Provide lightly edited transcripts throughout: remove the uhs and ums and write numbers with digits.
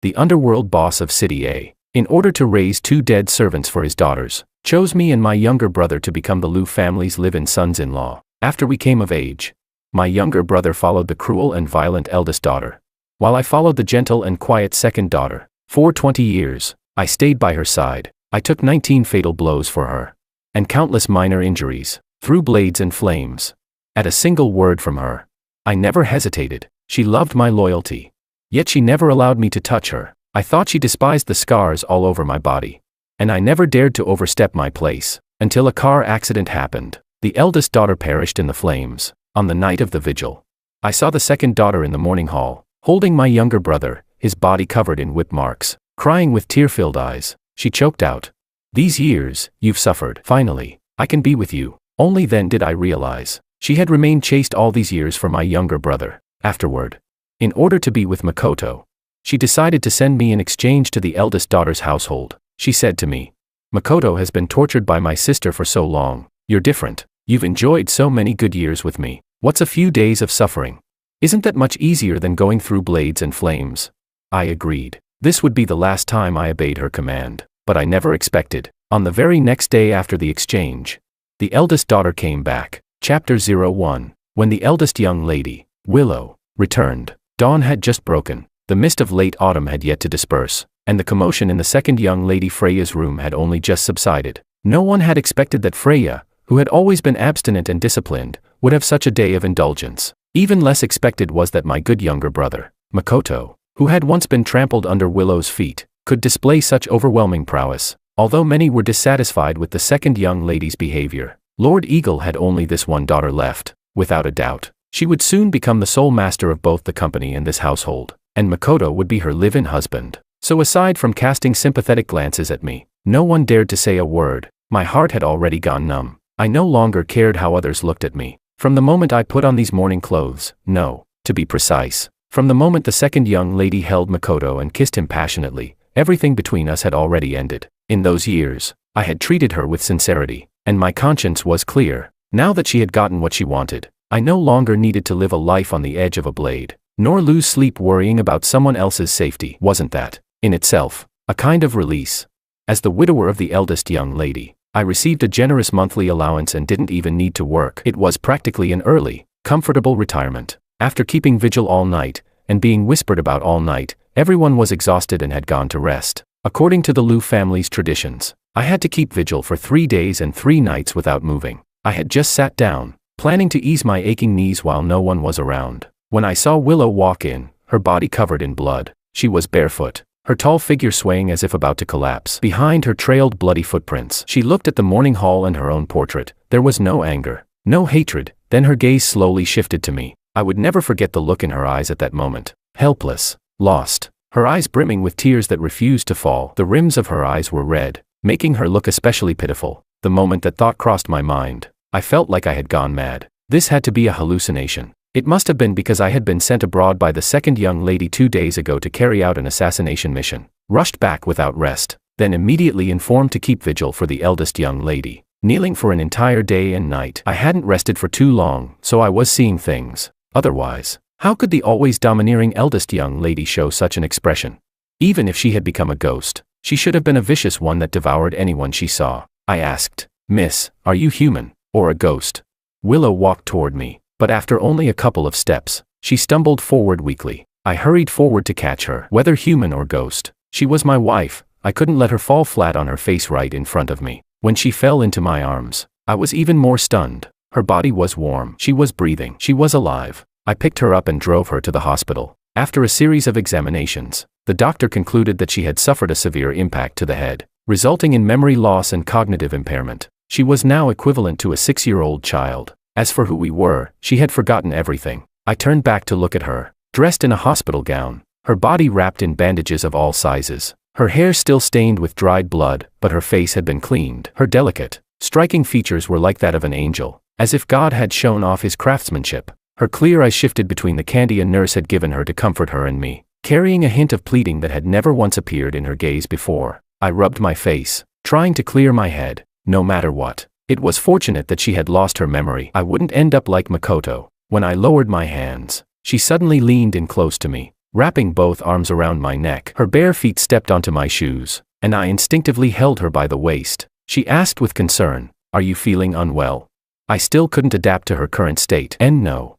the underworld boss of City A, in order to raise 2 dead servants for his daughters, chose me and my younger brother to become the Liu family's live-in sons-in-law. After we came of age, my younger brother followed the cruel and violent eldest daughter, while I followed the gentle and quiet second daughter. For 20 years, I stayed by her side. I took 19 fatal blows for her, and countless minor injuries, through blades and flames. At a single word from her, I never hesitated. She loved my loyalty. Yet she never allowed me to touch her. I thought she despised the scars all over my body, and I never dared to overstep my place, until a car accident happened. The eldest daughter perished in the flames. On the night of the vigil, I saw the second daughter in the morning hall, holding my younger brother, his body covered in whip marks, crying with tear-filled eyes. She choked out, "These years, you've suffered. Finally, I can be with you." Only then did I realize, she had remained chaste all these years for my younger brother. Afterward, in order to be with Makoto, she decided to send me in exchange to the eldest daughter's household. She said to me, "Makoto has been tortured by my sister for so long. You're different. You've enjoyed so many good years with me. What's a few days of suffering? Isn't that much easier than going through blades and flames?" I agreed. This would be the last time I obeyed her command, but I never expected. On the very next day after the exchange, the eldest daughter came back. Chapter 01. When the eldest young lady, Willow, returned, dawn had just broken. The mist of late autumn had yet to disperse, and the commotion in the second young lady Freya's room had only just subsided. No one had expected that Freya, who had always been abstinent and disciplined, would have such a day of indulgence. Even less expected was that my good younger brother, Makoto, who had once been trampled under Willow's feet, could display such overwhelming prowess. Although many were dissatisfied with the second young lady's behavior, Lord Eagle had only this one daughter left. Without a doubt, she would soon become the sole master of both the company and this household, and Makoto would be her live-in husband. So aside from casting sympathetic glances at me, no one dared to say a word. My heart had already gone numb. I no longer cared how others looked at me. From the moment I put on these mourning clothes, no, to be precise, from the moment the second young lady held Makoto and kissed him passionately, everything between us had already ended. In those years, I had treated her with sincerity, and my conscience was clear. Now that she had gotten what she wanted, I no longer needed to live a life on the edge of a blade, nor lose sleep worrying about someone else's safety. Wasn't that, in itself, a kind of release? As the widower of the eldest young lady, I received a generous monthly allowance and didn't even need to work. It was practically an early, comfortable retirement. After keeping vigil all night, and being whispered about all night, everyone was exhausted and had gone to rest. According to the Liu family's traditions, I had to keep vigil for 3 days and 3 nights without moving. I had just sat down, planning to ease my aching knees while no one was around, when I saw Willow walk in, her body covered in blood. She was barefoot, her tall figure swaying as if about to collapse. Behind her trailed bloody footprints. She looked at the morning hall and her own portrait. There was no anger, no hatred. Then her gaze slowly shifted to me. I would never forget the look in her eyes at that moment. Helpless, lost, her eyes brimming with tears that refused to fall. The rims of her eyes were red, making her look especially pitiful. The moment that thought crossed my mind, I felt like I had gone mad. This had to be a hallucination. It must have been because I had been sent abroad by the second young lady 2 days ago to carry out an assassination mission. Rushed back without rest, then immediately informed to keep vigil for the eldest young lady. Kneeling for an entire day and night. I hadn't rested for too long, so I was seeing things. Otherwise, how could the always domineering eldest young lady show such an expression? Even if she had become a ghost, she should have been a vicious one that devoured anyone she saw. I asked, "Miss, are you human, or a ghost?" Willow walked toward me, but after only a couple of steps, she stumbled forward weakly. I hurried forward to catch her. Whether human or ghost, she was my wife. I couldn't let her fall flat on her face right in front of me. When she fell into my arms, I was even more stunned. Her body was warm. She was breathing. She was alive. I picked her up and drove her to the hospital. After a series of examinations, the doctor concluded that she had suffered a severe impact to the head, resulting in memory loss and cognitive impairment. She was now equivalent to a 6-year-old child. As for who we were, she had forgotten everything. I turned back to look at her, dressed in a hospital gown, her body wrapped in bandages of all sizes, her hair still stained with dried blood, but her face had been cleaned. Her delicate, striking features were like that of an angel, as if God had shown off his craftsmanship. Her clear eyes shifted between the candy a nurse had given her to comfort her and me, carrying a hint of pleading that had never once appeared in her gaze before. I rubbed my face, trying to clear my head. No matter what, it was fortunate that she had lost her memory. I wouldn't end up like Makoto. When I lowered my hands, she suddenly leaned in close to me. wrapping both arms around my neck. Her bare feet stepped onto my shoes, and I instinctively held her by the waist. She asked with concern, "Are you feeling unwell?" I still couldn't adapt to her current state. And no.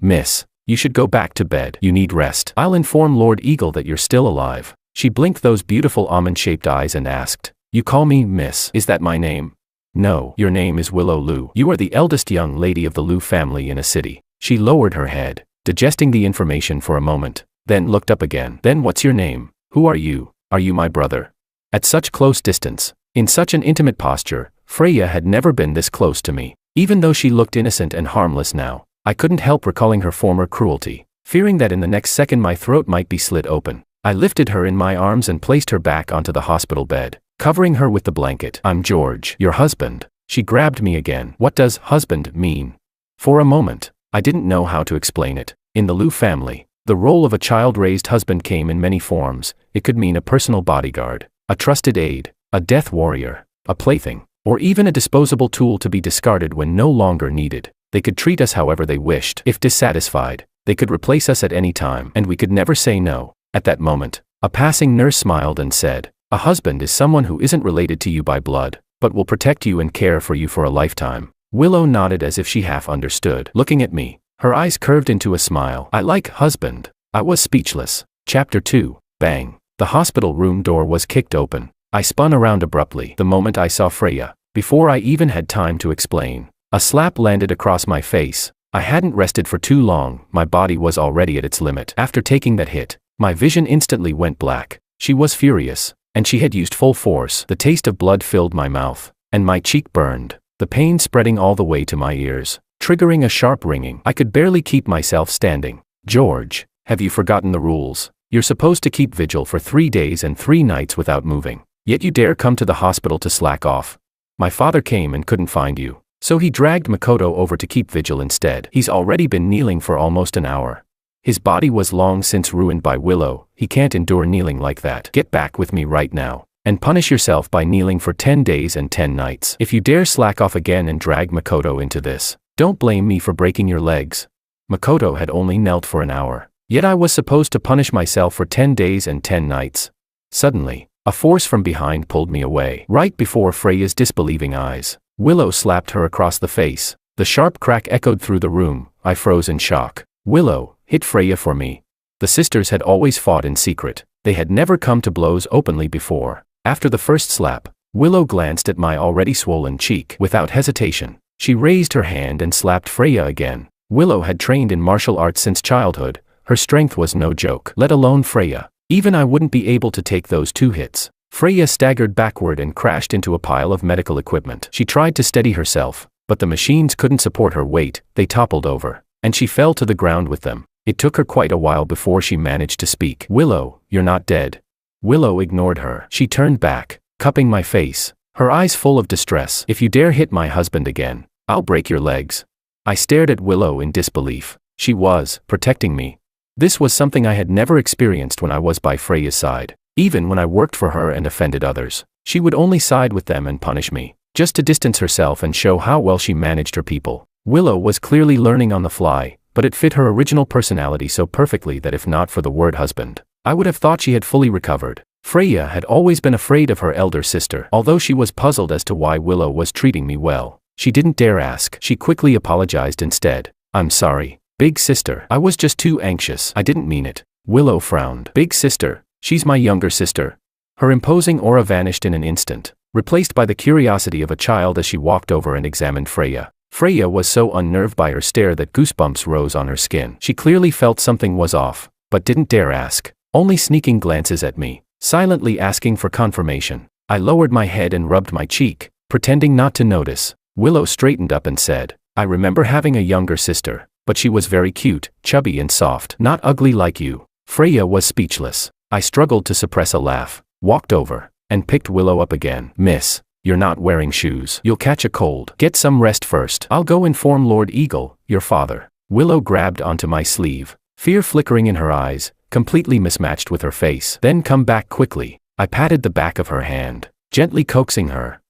"Miss, you should go back to bed. You need rest. I'll inform Lord Eagle that you're still alive." She blinked those beautiful almond-shaped eyes and asked, "You call me Miss? Is that my name?" "No, your name is Willow Lu. You are the eldest young lady of the Lu family in a city." She lowered her head, digesting the information for a moment, then looked up again. "Then what's your name? Who are you? Are you my brother?" At such close distance, in such an intimate posture, Freya had never been this close to me. Even though she looked innocent and harmless now, I couldn't help recalling her former cruelty, fearing that in the next second my throat might be slit open. I lifted her in my arms and placed her back onto the hospital bed, covering her with the blanket. "I'm George, your husband." She grabbed me again. "What does husband mean?" For a moment, I didn't know how to explain it. In the Lu family, the role of a child-raised husband came in many forms. It could mean a personal bodyguard, a trusted aide, a death warrior, a plaything, or even a disposable tool to be discarded when no longer needed. They could treat us however they wished. If dissatisfied, they could replace us at any time, and we could never say no. At that moment, a passing nurse smiled and said, "A husband is someone who isn't related to you by blood, but will protect you and care for you for a lifetime." Willow nodded as if she half understood. Looking at me, her eyes curved into a smile. "I like husband." I was speechless. Chapter 2. Bang. The hospital room door was kicked open. I spun around abruptly the moment I saw Freya. Before I even had time to explain, a slap landed across my face. I hadn't rested for too long, my body was already at its limit. After taking that hit, my vision instantly went black. She was furious, and she had used full force. The taste of blood filled my mouth, and my cheek burned, the pain spreading all the way to my ears, triggering a sharp ringing. I could barely keep myself standing. "George, have you forgotten the rules? You're supposed to keep vigil for 3 days and 3 nights without moving. Yet you dare come to the hospital to slack off. My father came and couldn't find you, so he dragged Makoto over to keep vigil instead. He's already been kneeling for almost an hour. His body was long since ruined by Willow. He can't endure kneeling like that. Get back with me right now, and punish yourself by kneeling for 10 days and 10 nights. If you dare slack off again and drag Makoto into this, don't blame me for breaking your legs." Makoto had only knelt for an hour, yet I was supposed to punish myself for 10 days and 10 nights. Suddenly, a force from behind pulled me away. Right before Freya's disbelieving eyes, Willow slapped her across the face. The sharp crack echoed through the room. I froze in shock. "Willow, hit Freya for me." The sisters had always fought in secret. They had never come to blows openly before. After the first slap, Willow glanced at my already swollen cheek. Without hesitation, she raised her hand and slapped Freya again. Willow had trained in martial arts since childhood. Her strength was no joke, let alone Freya. Even I wouldn't be able to take those 2 hits. Freya staggered backward and crashed into a pile of medical equipment. She tried to steady herself, but the machines couldn't support her weight. They toppled over, and she fell to the ground with them. It took her quite a while before she managed to speak. "Willow, you're not dead." Willow ignored her. She turned back, cupping my face, her eyes full of distress. "If you dare hit my husband again, I'll break your legs." I stared at Willow in disbelief. She was protecting me. This was something I had never experienced when I was by Freya's side. Even when I worked for her and offended others, she would only side with them and punish me, just to distance herself and show how well she managed her people. Willow was clearly learning on the fly, but it fit her original personality so perfectly that if not for the word husband, I would have thought she had fully recovered. Freya had always been afraid of her elder sister. Although she was puzzled as to why Willow was treating me well, she didn't dare ask. She quickly apologized instead. "I'm sorry, big sister. I was just too anxious. I didn't mean it." Willow frowned. "Big sister? She's my younger sister." Her imposing aura vanished in an instant, replaced by the curiosity of a child as she walked over and examined Freya. Freya was so unnerved by her stare that goosebumps rose on her skin. She clearly felt something was off, but didn't dare ask, only sneaking glances at me, silently asking for confirmation. I lowered my head and rubbed my cheek, pretending not to notice. Willow straightened up and said, "I remember having a younger sister, but she was very cute, chubby and soft, not ugly like you." Freya was speechless. I struggled to suppress a laugh, walked over, and picked Willow up again. "Miss, you're not wearing shoes. You'll catch a cold. Get some rest first. I'll go inform Lord Eagle, your father." Willow grabbed onto my sleeve, fear flickering in her eyes, completely mismatched with her face. "Then come back quickly." I patted the back of her hand, gently coaxing her.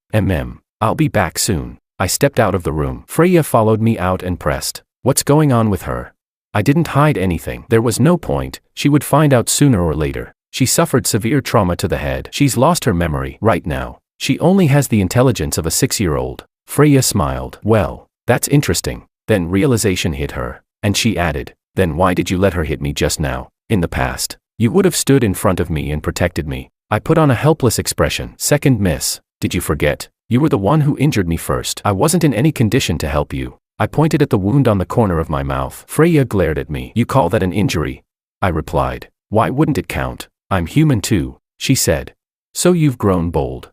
I'll be back soon." I stepped out of the room. Freya followed me out and pressed, "What's going on with her?" I didn't hide anything. There was no point, she would find out sooner or later. She suffered severe trauma to the head. She's lost her memory right now. She only has the intelligence of a 6-year-old. Freya smiled. Well, that's interesting. Then realization hit her, and she added, then why did you let her hit me just now? In the past, you would have stood in front of me and protected me. I put on a helpless expression. Second miss, did you forget? You were the one who injured me first. I wasn't in any condition to help you. I pointed at the wound on the corner of my mouth. Freya glared at me. You call that an injury? I replied. Why wouldn't it count? I'm human too, she said. So you've grown bold.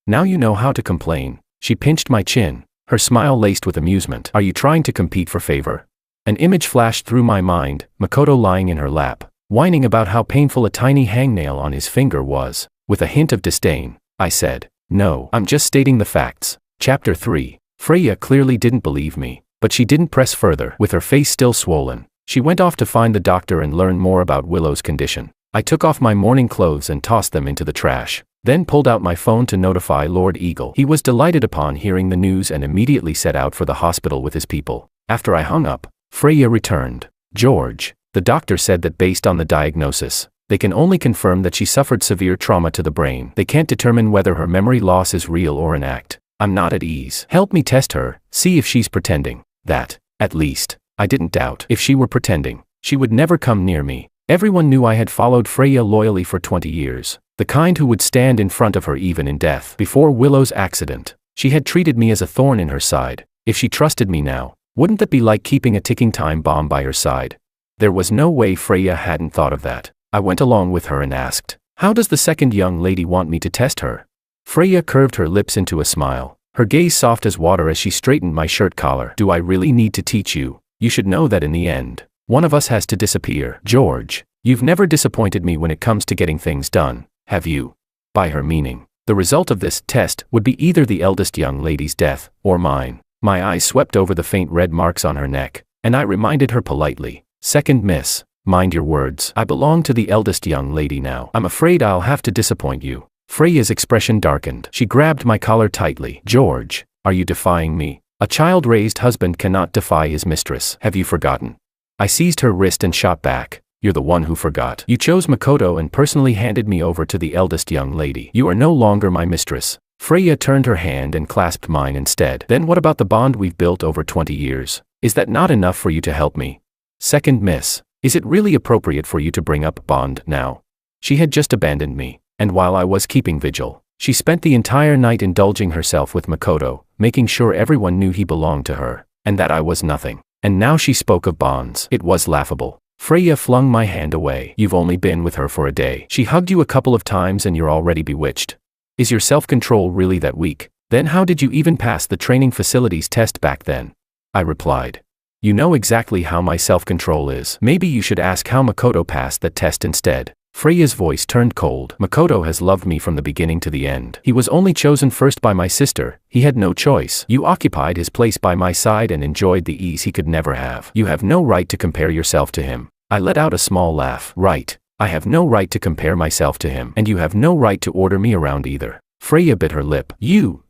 Now you know how to complain. She pinched my chin, her smile laced with amusement. Are you trying to compete for favor? An image flashed through my mind, Makoto lying in her lap, whining about how painful a tiny hangnail on his finger was. With a hint of disdain, I said, no, I'm just stating the facts. Chapter 3. Freya clearly didn't believe me, but she didn't press further. With her face still swollen, she went off to find the doctor and learn more about Willow's condition. I took off my morning clothes and tossed them into the trash, then pulled out my phone to notify Lord Eagle. He was delighted upon hearing the news and immediately set out for the hospital with his people. After I hung up, Freya returned. George, the doctor said that based on the diagnosis, they can only confirm that she suffered severe trauma to the brain. They can't determine whether her memory loss is real or an act. I'm not at ease. Help me test her, see if she's pretending. That, at least, I didn't doubt. If she were pretending, she would never come near me. Everyone knew I had followed Freya loyally for 20 years, the kind who would stand in front of her even in death. Before Willow's accident, she had treated me as a thorn in her side. If she trusted me now, wouldn't that be like keeping a ticking time bomb by her side? There was no way Freya hadn't thought of that. I went along with her and asked, how does the second young lady want me to test her? Freya curved her lips into a smile, her gaze soft as water as she straightened my shirt collar. Do I really need to teach you? You should know that in the end, one of us has to disappear. George, you've never disappointed me when it comes to getting things done, have you? By her meaning, the result of this test would be either the eldest young lady's death, or mine. My eyes swept over the faint red marks on her neck, and I reminded her politely, second miss, mind your words. I belong to the eldest young lady now. I'm afraid I'll have to disappoint you. Freya's expression darkened. She grabbed my collar tightly. George, are you defying me? A child-raised husband cannot defy his mistress. Have you forgotten? I seized her wrist and shot back. You're the one who forgot. You chose Makoto and personally handed me over to the eldest young lady. You are no longer my mistress. Freya turned her hand and clasped mine instead. Then what about the bond we've built over 20 years? Is that not enough for you to help me? Second miss, is it really appropriate for you to bring up bond now? She had just abandoned me, and while I was keeping vigil, she spent the entire night indulging herself with Makoto, making sure everyone knew he belonged to her, and that I was nothing. And now she spoke of bonds. It was laughable. Freya flung my hand away. You've only been with her for a day. She hugged you a couple of times and you're already bewitched. Is your self-control really that weak? Then how did you even pass the training facilities test back then? I replied. You know exactly how my self-control is. Maybe you should ask how Makoto passed that test instead. Freya's voice turned cold. Makoto has loved me from the beginning to the end. He was only chosen first by my sister. He had no choice. You occupied his place by my side and enjoyed the ease he could never have. You have no right to compare yourself to him. I let out a small laugh. Right. I have no right to compare myself to him. And you have no right to order me around either. Freya bit her lip. You.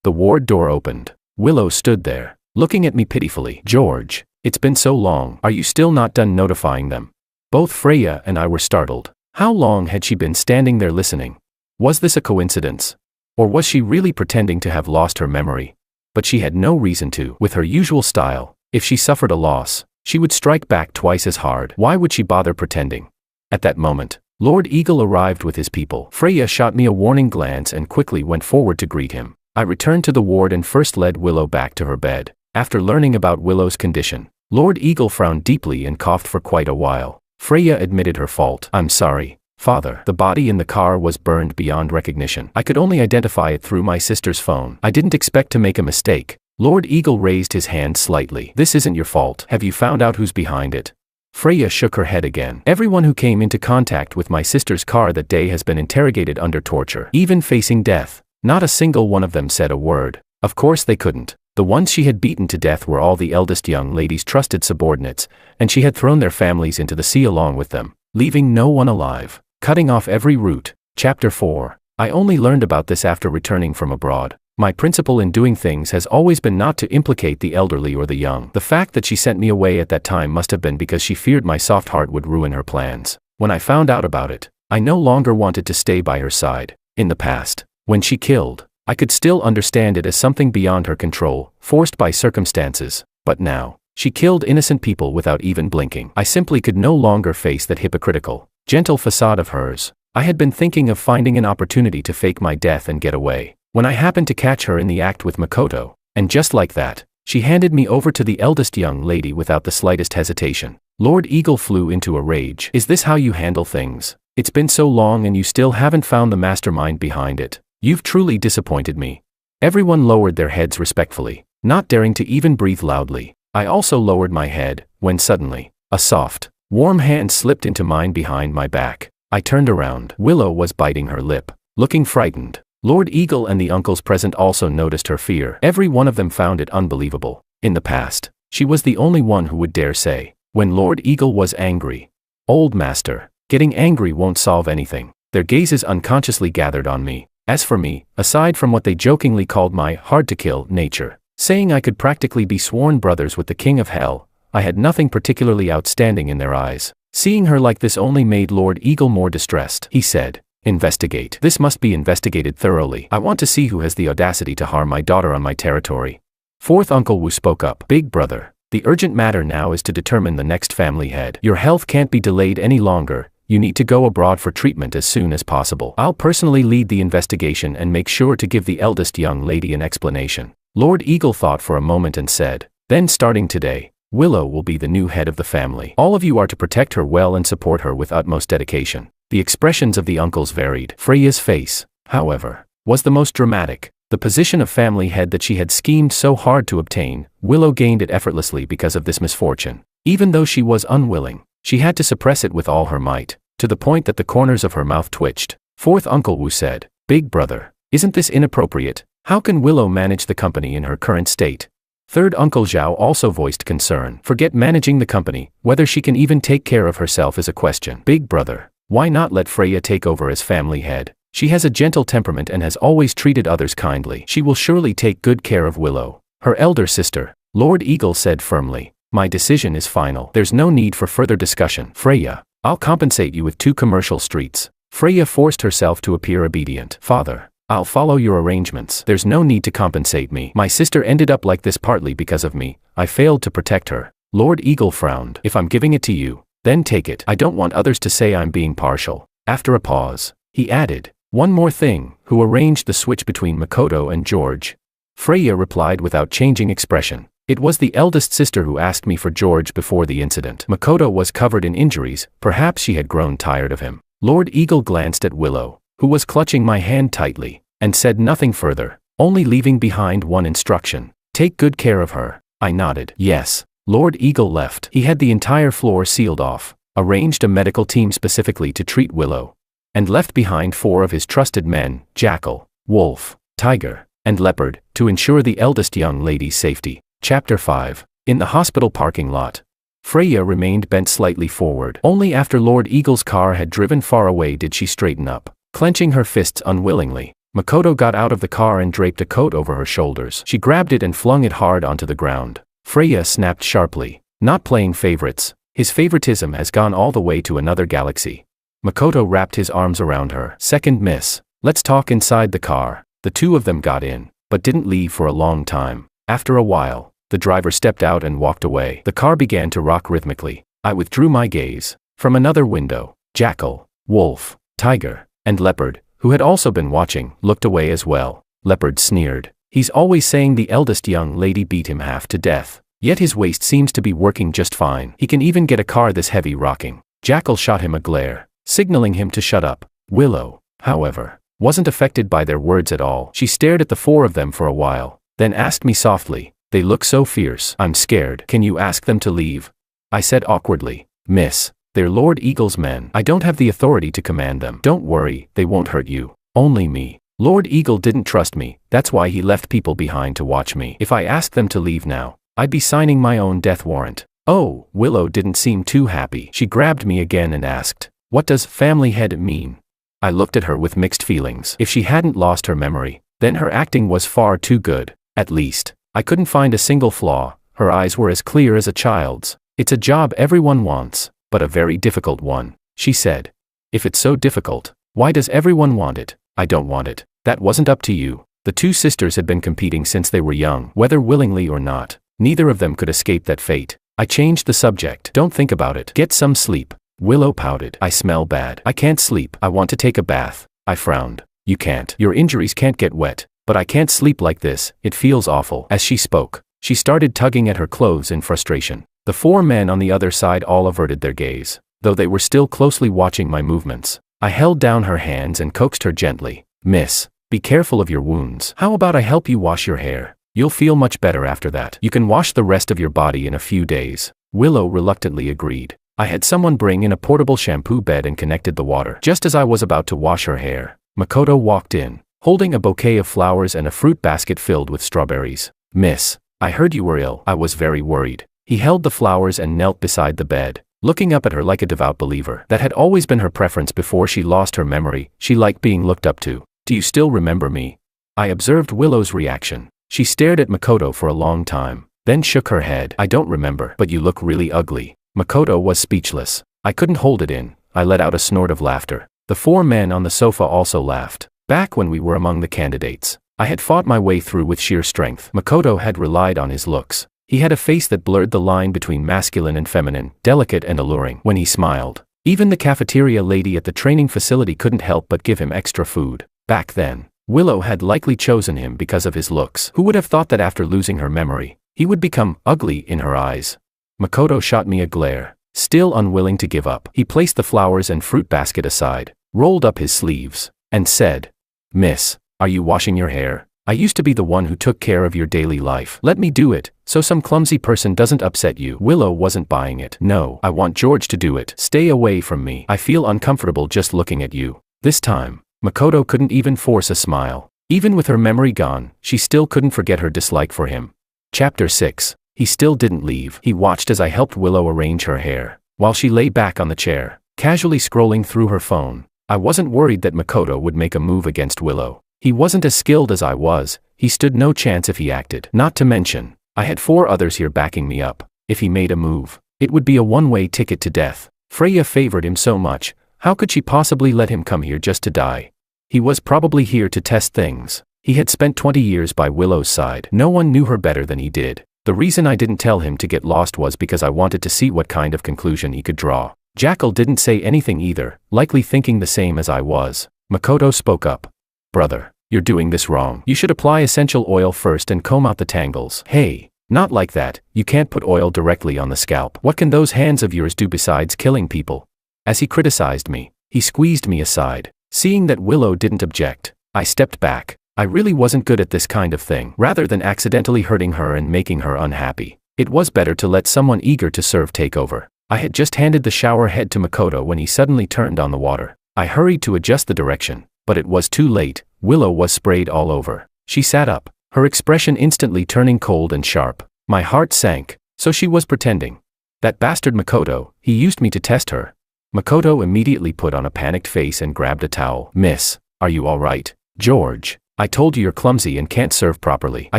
The ward door opened. Willow stood there, looking at me pitifully. George, it's been so long. Are you still not done notifying them? Both Freya and I were startled. How long had she been standing there listening? Was this a coincidence? Or was she really pretending to have lost her memory? But she had no reason to. With her usual style, if she suffered a loss, she would strike back twice as hard. Why would she bother pretending? At that moment, Lord Eagle arrived with his people. Freya shot me a warning glance and quickly went forward to greet him. I returned to the ward and first led Willow back to her bed. After learning about Willow's condition, Lord Eagle frowned deeply and coughed for quite a while. Freya admitted her fault. I'm sorry, Father. The body in the car was burned beyond recognition. I could only identify it through my sister's phone. I didn't expect to make a mistake. Lord Eagle raised his hand slightly. This isn't your fault. Have you found out who's behind it? Freya shook her head again. Everyone who came into contact with my sister's car that day has been interrogated under torture, even facing death. Not a single one of them said a word. Of course they couldn't. The ones she had beaten to death were all the eldest young lady's trusted subordinates, and she had thrown their families into the sea along with them, leaving no one alive, cutting off every route. Chapter 4. I only learned about this after returning from abroad. My principle in doing things has always been not to implicate the elderly or the young. The fact that she sent me away at that time must have been because she feared my soft heart would ruin her plans. When I found out about it, I no longer wanted to stay by her side. In the past, when she killed, I could still understand it as something beyond her control, forced by circumstances. But now, she killed innocent people without even blinking. I simply could no longer face that hypocritical, gentle facade of hers. I had been thinking of finding an opportunity to fake my death and get away, when I happened to catch her in the act with Makoto, and just like that, she handed me over to the eldest young lady without the slightest hesitation. Lord Eagle flew into a rage. Is this how you handle things? It's been so long and you still haven't found the mastermind behind it. You've truly disappointed me. Everyone lowered their heads respectfully, not daring to even breathe loudly. I also lowered my head, when suddenly, a soft, warm hand slipped into mine behind my back. I turned around. Willow was biting her lip, looking frightened. Lord Eagle and the uncles present also noticed her fear. Every one of them found it unbelievable. In the past, she was the only one who would dare say, when Lord Eagle was angry, "Old master, getting angry won't solve anything." Their gazes unconsciously gathered on me. As for me, aside from what they jokingly called my hard-to-kill nature, saying I could practically be sworn brothers with the king of hell, I had nothing particularly outstanding in their eyes. Seeing her like this only made Lord Eagle more distressed. He said, "Investigate. This must be investigated thoroughly. I want to see who has the audacity to harm my daughter on my territory." Fourth Uncle Wu spoke up. "Big brother, the urgent matter now is to determine the next family head. Your health can't be delayed any longer. You need to go abroad for treatment as soon as possible. I'll personally lead the investigation and make sure to give the eldest young lady an explanation." Lord Eagle thought for a moment and said, "Then starting today, Willow will be the new head of the family. All of you are to protect her well and support her with utmost dedication." The expressions of the uncles varied. Freya's face, however, was the most dramatic. The position of family head that she had schemed so hard to obtain, Willow gained it effortlessly because of this misfortune. Even though she was unwilling, she had to suppress it with all her might, to the point that the corners of her mouth twitched. Fourth Uncle Wu said, "Big brother, isn't this inappropriate? How can Willow manage the company in her current state?" Third Uncle Zhao also voiced concern. "Forget managing the company, whether she can even take care of herself is a question. Big brother, why not let Freya take over as family head? She has a gentle temperament and has always treated others kindly. She will surely take good care of Willow." Her elder sister, Lord Eagle said firmly, "My decision is final. There's no need for further discussion. Freya, I'll compensate you with 2 commercial streets." Freya forced herself to appear obedient. "Father, I'll follow your arrangements. There's no need to compensate me. My sister ended up like this partly because of me. I failed to protect her." Lord Eagle frowned. "If I'm giving it to you, then take it. I don't want others to say I'm being partial." After a pause, he added, "One more thing, who arranged the switch between Makoto and George?" Freya replied without changing expression. "It was the eldest sister who asked me for George before the incident. Makoto was covered in injuries, perhaps she had grown tired of him." Lord Eagle glanced at Willow, who was clutching my hand tightly, and said nothing further, only leaving behind one instruction: "Take good care of her." I nodded. Yes. Lord Eagle left. He had the entire floor sealed off, arranged a medical team specifically to treat Willow, and left behind 4 of his trusted men, Jackal, Wolf, Tiger, and Leopard, to ensure the eldest young lady's safety. Chapter 5. In the hospital parking lot. Freya remained bent slightly forward. Only after Lord Eagle's car had driven far away did she straighten up, clenching her fists unwillingly. Makoto got out of the car and draped a coat over her shoulders. She grabbed it and flung it hard onto the ground. Freya snapped sharply, "Not playing favorites. His favoritism has gone all the way to another galaxy." Makoto wrapped his arms around her. "Second miss. Let's talk inside the car." The 2 of them got in, but didn't leave for a long time. After a while, the driver stepped out and walked away. The car began to rock rhythmically. I withdrew my gaze. From another window, Jackal, Wolf, Tiger, and Leopard, who had also been watching, looked away as well. Leopard sneered. "He's always saying the eldest young lady beat him half to death. Yet his waist seems to be working just fine. He can even get a car this heavy rocking." Jackal shot him a glare, signaling him to shut up. Willow, however, wasn't affected by their words at all. She stared at the 4 of them for a while, then asked me softly, "They look so fierce. I'm scared. Can you ask them to leave?" I said awkwardly, "Miss, they're Lord Eagle's men. I don't have the authority to command them." "Don't worry, they won't hurt you. Only me." Lord Eagle didn't trust me, that's why he left people behind to watch me. If I asked them to leave now, I'd be signing my own death warrant. Oh, Willow didn't seem too happy. She grabbed me again and asked, "What does family head mean?" I looked at her with mixed feelings. If she hadn't lost her memory, Then her acting was far too good. At least, I couldn't find a single flaw. Her eyes were as clear as a child's. It's a job everyone wants, but a very difficult one, she said. If it's so difficult, why does everyone want it? I don't want it. That wasn't up to you. The two sisters had been competing since they were young, whether willingly or not. Neither of them could escape that fate. I changed the subject. Don't think about it. Get some sleep. Willow pouted. I smell bad. I can't sleep. I want to take a bath. I frowned. You can't. Your injuries can't get wet. But I can't sleep like this. It feels awful. As she spoke, she started tugging at her clothes in frustration. The four men on the other side all averted their gaze, though they were still closely watching my movements. I held down her hands and coaxed her gently. Miss, be careful of your wounds. How about I help you wash your hair? You'll feel much better after that. You can wash the rest of your body in a few days. Willow reluctantly agreed. I had someone bring in a portable shampoo bed and connected the water. Just as I was about to wash her hair, Makoto walked in, holding a bouquet of flowers and a fruit basket filled with strawberries. Miss, I heard you were ill. I was very worried. He held the flowers and knelt beside the bed, looking up at her like a devout believer. That had always been her preference before she lost her memory. She liked being looked up to. Do you still remember me? I observed Willow's reaction. She stared at Makoto for a long time, then shook her head. I don't remember, but you look really ugly. Makoto was speechless. I couldn't hold it in. I let out a snort of laughter. The four men on the sofa also laughed. Back when we were among the candidates, I had fought my way through with sheer strength. Makoto had relied on his looks. He had a face that blurred the line between masculine and feminine, delicate and alluring. When he smiled, even the cafeteria lady at the training facility couldn't help but give him extra food. Back then, Willow had likely chosen him because of his looks. Who would have thought that after losing her memory, he would become ugly in her eyes? Makoto shot me a glare. Still unwilling to give up, he placed the flowers and fruit basket aside, rolled up his sleeves, and said, Miss, are you washing your hair? I used to be the one who took care of your daily life. Let me do it, so some clumsy person doesn't upset you. Willow wasn't buying it. No, I want George to do it. Stay away from me. I feel uncomfortable just looking at you. This time, Makoto couldn't even force a smile. Even with her memory gone, she still couldn't forget her dislike for him. Chapter 6. He still didn't leave. He watched as I helped Willow arrange her hair, while she lay back on the chair, casually scrolling through her phone. I wasn't worried that Makoto would make a move against Willow. He wasn't as skilled as I was. He stood no chance if he acted. Not to mention, I had 4 others here backing me up. If he made a move, it would be a one-way ticket to death. Freya favored him so much. How could she possibly let him come here just to die? He was probably here to test things. He had spent 20 years by Willow's side. No one knew her better than he did. The reason I didn't tell him to get lost was because I wanted to see what kind of conclusion he could draw. Jackal didn't say anything either, likely thinking the same as I was. Makoto spoke up. Brother, you're doing this wrong. You should apply essential oil first and comb out the tangles. Hey, not like that. You can't put oil directly on the scalp. What can those hands of yours do besides killing people? As he criticized me, he squeezed me aside. Seeing that Willow didn't object, I stepped back. I really wasn't good at this kind of thing. Rather than accidentally hurting her and making her unhappy, it was better to let someone eager to serve take over. I had just handed the shower head to Makoto when he suddenly turned on the water. I hurried to adjust the direction, but it was too late. Willow was sprayed all over. She sat up, her expression instantly turning cold and sharp. My heart sank. So she was pretending. That bastard Makoto, he used me to test her. Makoto immediately put on a panicked face and grabbed a towel. Miss, are you all right? George, I told you you're clumsy and can't serve properly. I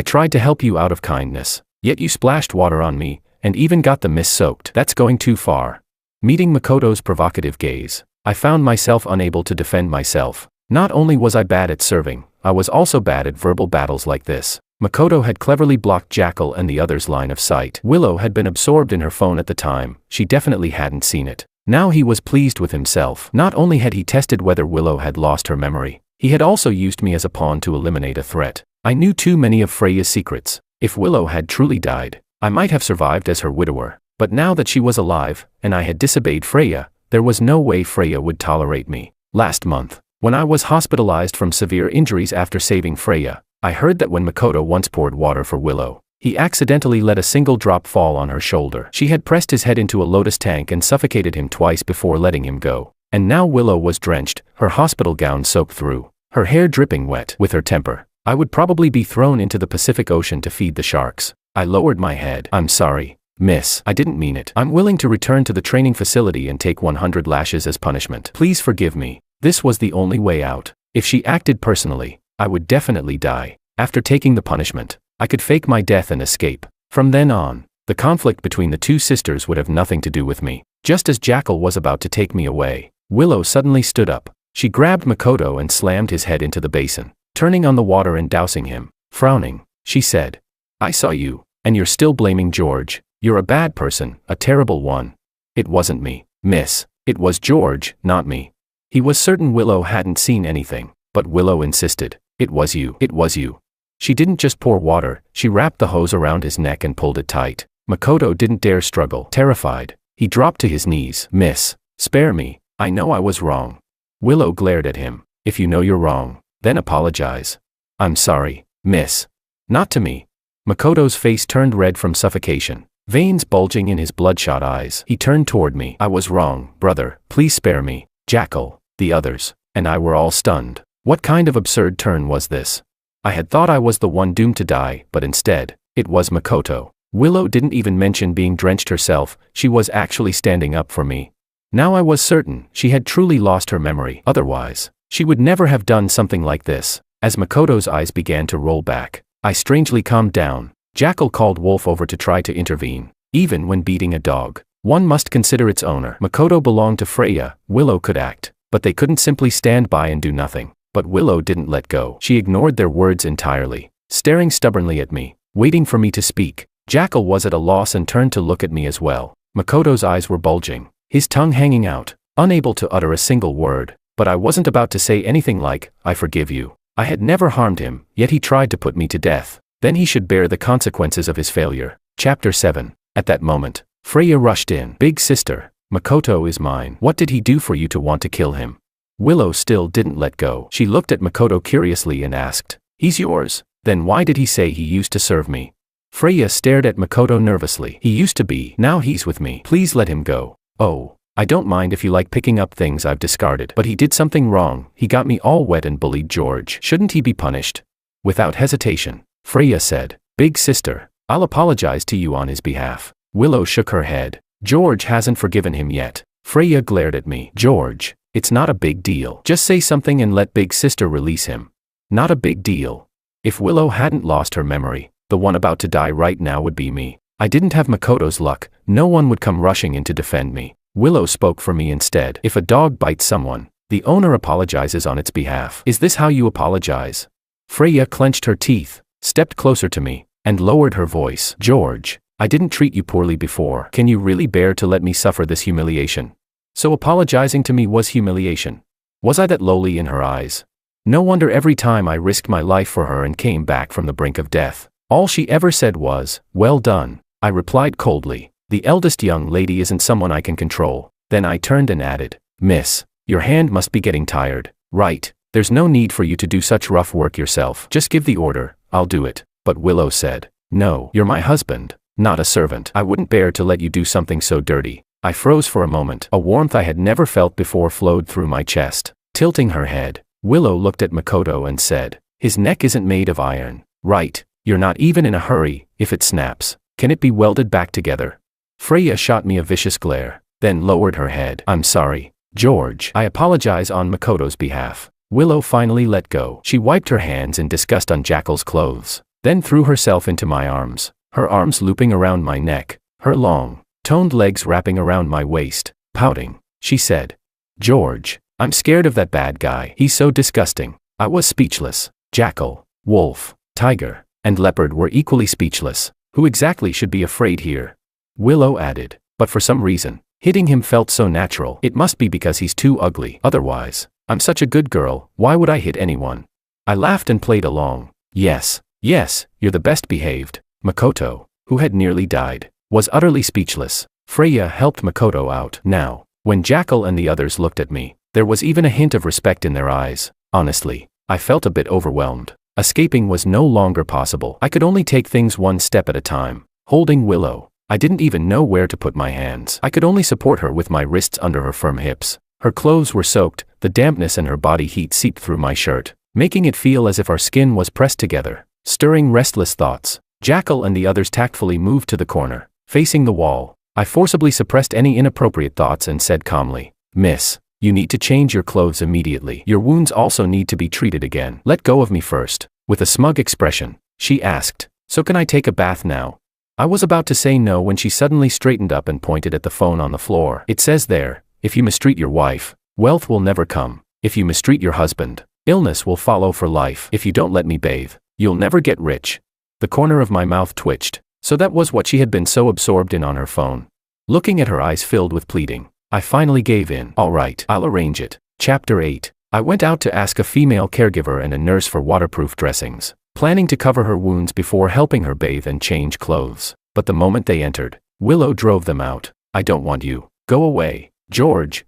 tried to help you out of kindness, yet you splashed water on me, and even got the miss soaked. That's going too far. Meeting Makoto's provocative gaze, I found myself unable to defend myself. Not only was I bad at serving, I was also bad at verbal battles like this. Makoto had cleverly blocked Jackal and the others' line of sight. Willow had been absorbed in her phone at the time. She definitely hadn't seen it. Now he was pleased with himself. Not only had he tested whether Willow had lost her memory, he had also used me as a pawn to eliminate a threat. I knew too many of Freya's secrets. If Willow had truly died, I might have survived as her widower. But now that she was alive, and I had disobeyed Freya, there was no way Freya would tolerate me. Last month, when I was hospitalized from severe injuries after saving Freya, I heard that when Makoto once poured water for Willow, he accidentally let a single drop fall on her shoulder. She had pressed his head into a lotus tank and suffocated him twice before letting him go. And now Willow was drenched, her hospital gown soaked through, her hair dripping wet. With her temper, I would probably be thrown into the Pacific Ocean to feed the sharks. I lowered my head. I'm sorry, miss. I didn't mean it. I'm willing to return to the training facility and take 100 lashes as punishment. Please forgive me. This was the only way out. If she acted personally, I would definitely die. After taking the punishment, I could fake my death and escape. From then on, the conflict between the two sisters would have nothing to do with me. Just as Jackal was about to take me away, Willow suddenly stood up. She grabbed Makoto and slammed his head into the basin, turning on the water and dousing him. Frowning, she said, "I saw you, and you're still blaming George. You're a bad person, a terrible one." "It wasn't me, miss. It was George, not me." He was certain Willow hadn't seen anything, but Willow insisted. "It was you. It was you." She didn't just pour water, she wrapped the hose around his neck and pulled it tight. Makoto didn't dare struggle. Terrified, he dropped to his knees. "Miss, spare me. I know I was wrong." Willow glared at him. "If you know you're wrong, then apologize." "I'm sorry, miss." "Not to me." Makoto's face turned red from suffocation, veins bulging in his bloodshot eyes. He turned toward me. "I was wrong, brother. Please spare me." Jackal, the others, and I were all stunned. What kind of absurd turn was this? I had thought I was the one doomed to die, but instead, it was Makoto. Willow didn't even mention being drenched herself, she was actually standing up for me. Now I was certain she had truly lost her memory. Otherwise, she would never have done something like this. As Makoto's eyes began to roll back, I strangely calmed down. Jackal called Wolf over to try to intervene. Even when beating a dog, one must consider its owner. Makoto belonged to Freya, Willow could act, but they couldn't simply stand by and do nothing. But Willow didn't let go. She ignored their words entirely, staring stubbornly at me, waiting for me to speak. Jackal was at a loss and turned to look at me as well. Makoto's eyes were bulging, his tongue hanging out, unable to utter a single word. But I wasn't about to say anything like, "I forgive you." I had never harmed him, yet he tried to put me to death. Then he should bear the consequences of his failure. Chapter 7. At that moment, Freya rushed in. "Big sister, Makoto is mine. What did he do for you to want to kill him?" Willow still didn't let go. She looked at Makoto curiously and asked, "He's yours? Then why did he say he used to serve me?" Freya stared at Makoto nervously. "He used to be. Now he's with me. Please let him go." "Oh, I don't mind if you like picking up things I've discarded. But he did something wrong. He got me all wet and bullied George. Shouldn't he be punished?" Without hesitation, Freya said, "Big sister, I'll apologize to you on his behalf." Willow shook her head. "George hasn't forgiven him yet." Freya glared at me. "George, it's not a big deal. Just say something and let big sister release him." Not a big deal. If Willow hadn't lost her memory, the one about to die right now would be me. I didn't have Makoto's luck. No one would come rushing in to defend me. Willow spoke for me instead. "If a dog bites someone, the owner apologizes on its behalf. Is this how you apologize?" Freya clenched her teeth, stepped closer to me, and lowered her voice. "George, I didn't treat you poorly before. Can you really bear to let me suffer this humiliation?" So apologizing to me was humiliation. Was I that lowly in her eyes? No wonder every time I risked my life for her and came back from the brink of death, all she ever said was, "Well done." I replied coldly, "The eldest young lady isn't someone I can control." Then I turned and added, "Miss, your hand must be getting tired, right? There's no need for you to do such rough work yourself. Just give the order, I'll do it." But Willow said, "No, you're my husband, not a servant. I wouldn't bear to let you do something so dirty." I froze for a moment. A warmth I had never felt before flowed through my chest. Tilting her head, Willow looked at Makoto and said, "His neck isn't made of iron, right? You're not even in a hurry. If it snaps, can it be welded back together?" Freya shot me a vicious glare, then lowered her head. "I'm sorry, George. I apologize on Makoto's behalf." Willow finally let go. She wiped her hands in disgust on Jackal's clothes, then threw herself into my arms, her arms looping around my neck, her long, toned legs wrapping around my waist. Pouting, she said, "George, I'm scared of that bad guy. He's so disgusting." I was speechless. Jackal, wolf, tiger, and leopard were equally speechless. Who exactly should be afraid here? Willow added, "But for some reason, hitting him felt so natural. It must be because he's too ugly. Otherwise, I'm such a good girl, why would I hit anyone?" I laughed and played along. Yes, you're the best behaved." Makoto, who had nearly died, was utterly speechless. Freya helped Makoto out. Now, when Jackal and the others looked at me, there was even a hint of respect in their eyes. Honestly, I felt a bit overwhelmed. Escaping was no longer possible. I could only take things one step at a time. Holding Willow, I didn't even know where to put my hands. I could only support her with my wrists under her firm hips. Her clothes were soaked, the dampness and her body heat seeped through my shirt, making it feel as if our skin was pressed together. Stirring restless thoughts, Jackal and the others tactfully moved to the corner, facing the wall. I forcibly suppressed any inappropriate thoughts and said calmly, "Miss, You need to change your clothes immediately. Your wounds also need to be treated again. Let go of me first. With a smug expression, she asked, so can I take a bath now? I was about to say no when she suddenly straightened up and pointed at the phone on the floor. It says there, if you mistreat your wife, wealth will never come. If you mistreat your husband, illness will follow for life. If you don't let me bathe, you'll never get rich. The corner of my mouth twitched, so that was what she had been so absorbed in on her phone. Looking at her eyes filled with pleading, I finally gave in. All right, I'll arrange it. Chapter 8. I went out to ask a female caregiver and a nurse for waterproof dressings, planning to cover her wounds before helping her bathe and change clothes. But the moment they entered, Willow drove them out. I don't want you. Go away. George.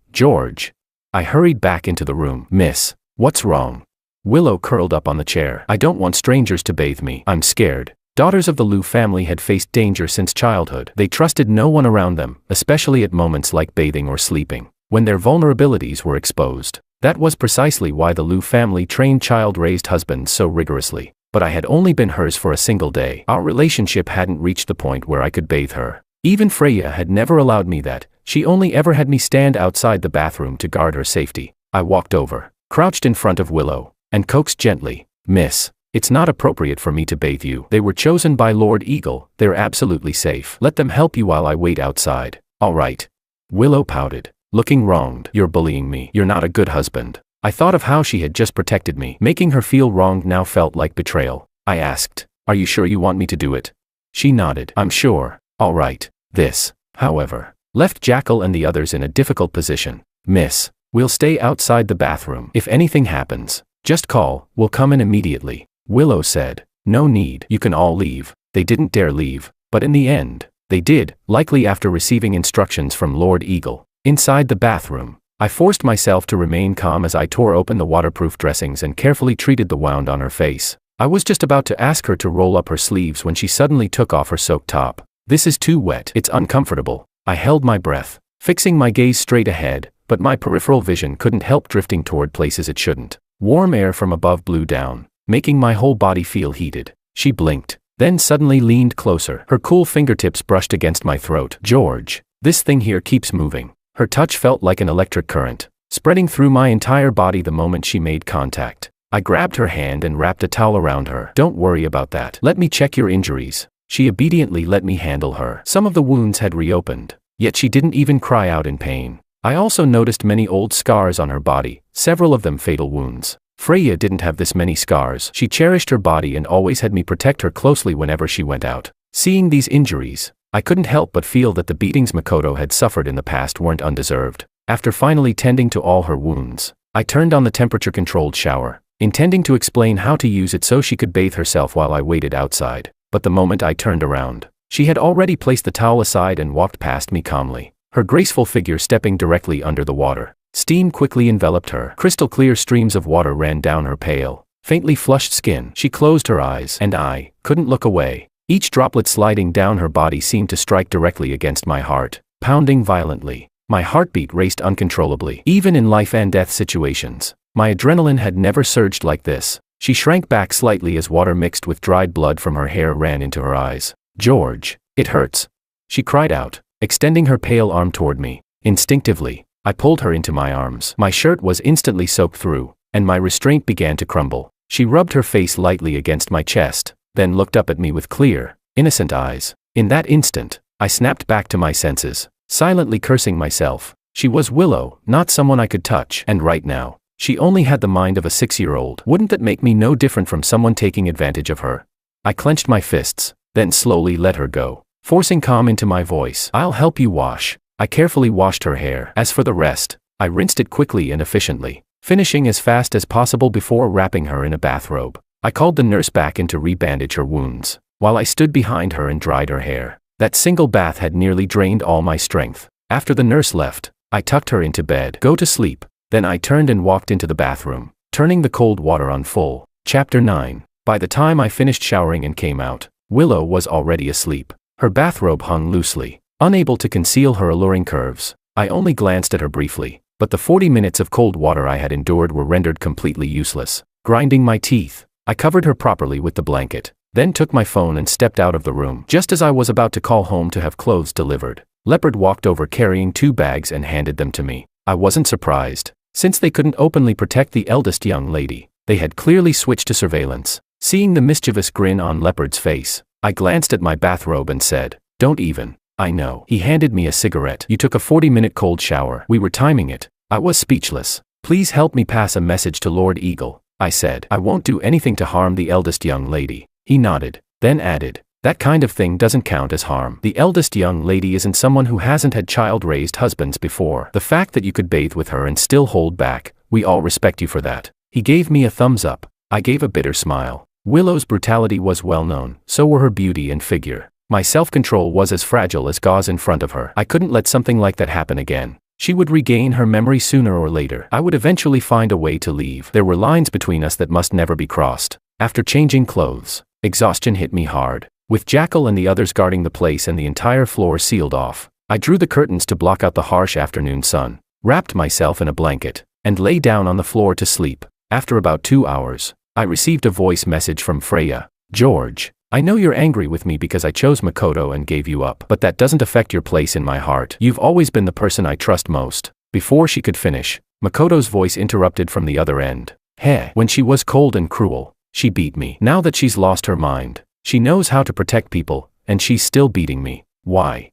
I hurried back into the room. Miss, what's wrong? Willow curled up on the chair. I don't want strangers to bathe me. I'm scared. Daughters of the Liu family had faced danger since childhood. They trusted no one around them, especially at moments like bathing or sleeping, when their vulnerabilities were exposed. That was precisely why the Liu family trained child-raised husbands so rigorously. But I had only been hers for a single day. Our relationship hadn't reached the point where I could bathe her. Even Freya had never allowed me that. She only ever had me stand outside the bathroom to guard her safety. I walked over, crouched in front of Willow, and coaxed gently, Miss, it's not appropriate for me to bathe you. They were chosen by Lord Eagle. They're absolutely safe. Let them help you while I wait outside. All right. Willow pouted, looking wronged. You're bullying me. You're not a good husband. I thought of how she had just protected me. Making her feel wronged now felt like betrayal. I asked, are you sure you want me to do it? She nodded. I'm sure. All right. This, however, left Jackal and the others in a difficult position. Miss, we'll stay outside the bathroom. If anything happens, just call. We'll come in immediately. Willow said, no need. You can all leave. They didn't dare leave, but in the end, they did, likely after receiving instructions from Lord Eagle. Inside the bathroom, I forced myself to remain calm as I tore open the waterproof dressings and carefully treated the wound on her face. I was just about to ask her to roll up her sleeves when she suddenly took off her soaked top. This is too wet. It's uncomfortable. I held my breath, fixing my gaze straight ahead, but my peripheral vision couldn't help drifting toward places it shouldn't. Warm air from above blew down, making my whole body feel heated. She blinked, then suddenly leaned closer. Her cool fingertips brushed against my throat. George, this thing here keeps moving. Her touch felt like an electric current, spreading through my entire body the moment she made contact. I grabbed her hand and wrapped a towel around her. Don't worry about that. Let me check your injuries. She obediently let me handle her. Some of the wounds had reopened, yet she didn't even cry out in pain. I also noticed many old scars on her body, several of them fatal wounds. Freya didn't have this many scars. She cherished her body and always had me protect her closely whenever she went out. Seeing these injuries, I couldn't help but feel that the beatings Makoto had suffered in the past weren't undeserved. After finally tending to all her wounds, I turned on the temperature-controlled shower, intending to explain how to use it so she could bathe herself while I waited outside. But the moment I turned around, she had already placed the towel aside and walked past me calmly, her graceful figure stepping directly under the water. Steam quickly enveloped her. Crystal clear streams of water ran down her pale, faintly flushed skin. She closed her eyes, and I couldn't look away. Each droplet sliding down her body seemed to strike directly against my heart, pounding violently. My heartbeat raced uncontrollably. Even in life and death situations, my adrenaline had never surged like this. She shrank back slightly as water mixed with dried blood from her hair ran into her eyes. George, it hurts. She cried out, extending her pale arm toward me. Instinctively, I pulled her into my arms. My shirt was instantly soaked through, and my restraint began to crumble. She rubbed her face lightly against my chest, then looked up at me with clear, innocent eyes. In that instant, I snapped back to my senses, silently cursing myself. She was Willow, not someone I could touch, and right now, she only had the mind of a 6-year-old. Wouldn't that make me no different from someone taking advantage of her? I clenched my fists, then slowly let her go, forcing calm into my voice. I'll help you wash. I carefully washed her hair. As for the rest, I rinsed it quickly and efficiently, finishing as fast as possible before wrapping her in a bathrobe. I called the nurse back in to rebandage her wounds, while I stood behind her and dried her hair. That single bath had nearly drained all my strength. After the nurse left, I tucked her into bed. Go to sleep. Then I turned and walked into the bathroom, turning the cold water on full. Chapter 9. By the time I finished showering and came out, Willow was already asleep. Her bathrobe hung loosely, unable to conceal her alluring curves. I only glanced at her briefly, but the 40 minutes of cold water I had endured were rendered completely useless. Grinding my teeth, I covered her properly with the blanket, then took my phone and stepped out of the room. Just as I was about to call home to have clothes delivered, Leopard walked over carrying 2 bags and handed them to me. I wasn't surprised. Since they couldn't openly protect the eldest young lady, they had clearly switched to surveillance. Seeing the mischievous grin on Leopard's face, I glanced at my bathrobe and said, "Don't even." "I know." He handed me a cigarette. "You took a 40-minute cold shower." We were timing it. I was speechless. "Please help me pass a message to Lord Eagle," I said. "I won't do anything to harm the eldest young lady." He nodded, then added, "That kind of thing doesn't count as harm. The eldest young lady isn't someone who hasn't had child-raised husbands before. The fact that you could bathe with her and still hold back, we all respect you for that." He gave me a thumbs up. I gave a bitter smile. Willow's brutality was well known, so were her beauty and figure. My self-control was as fragile as gauze in front of her. I couldn't let something like that happen again. She would regain her memory sooner or later. I would eventually find a way to leave. There were lines between us that must never be crossed. After changing clothes, exhaustion hit me hard. With Jackal and the others guarding the place and the entire floor sealed off, I drew the curtains to block out the harsh afternoon sun, wrapped myself in a blanket, and lay down on the floor to sleep. After about 2 hours, I received a voice message from Freya. "George, I know you're angry with me because I chose Makoto and gave you up, but that doesn't affect your place in my heart. You've always been the person I trust most." Before she could finish, Makoto's voice interrupted from the other end. "Heh, when she was cold and cruel, she beat me. Now that she's lost her mind, she knows how to protect people, and she's still beating me. Why?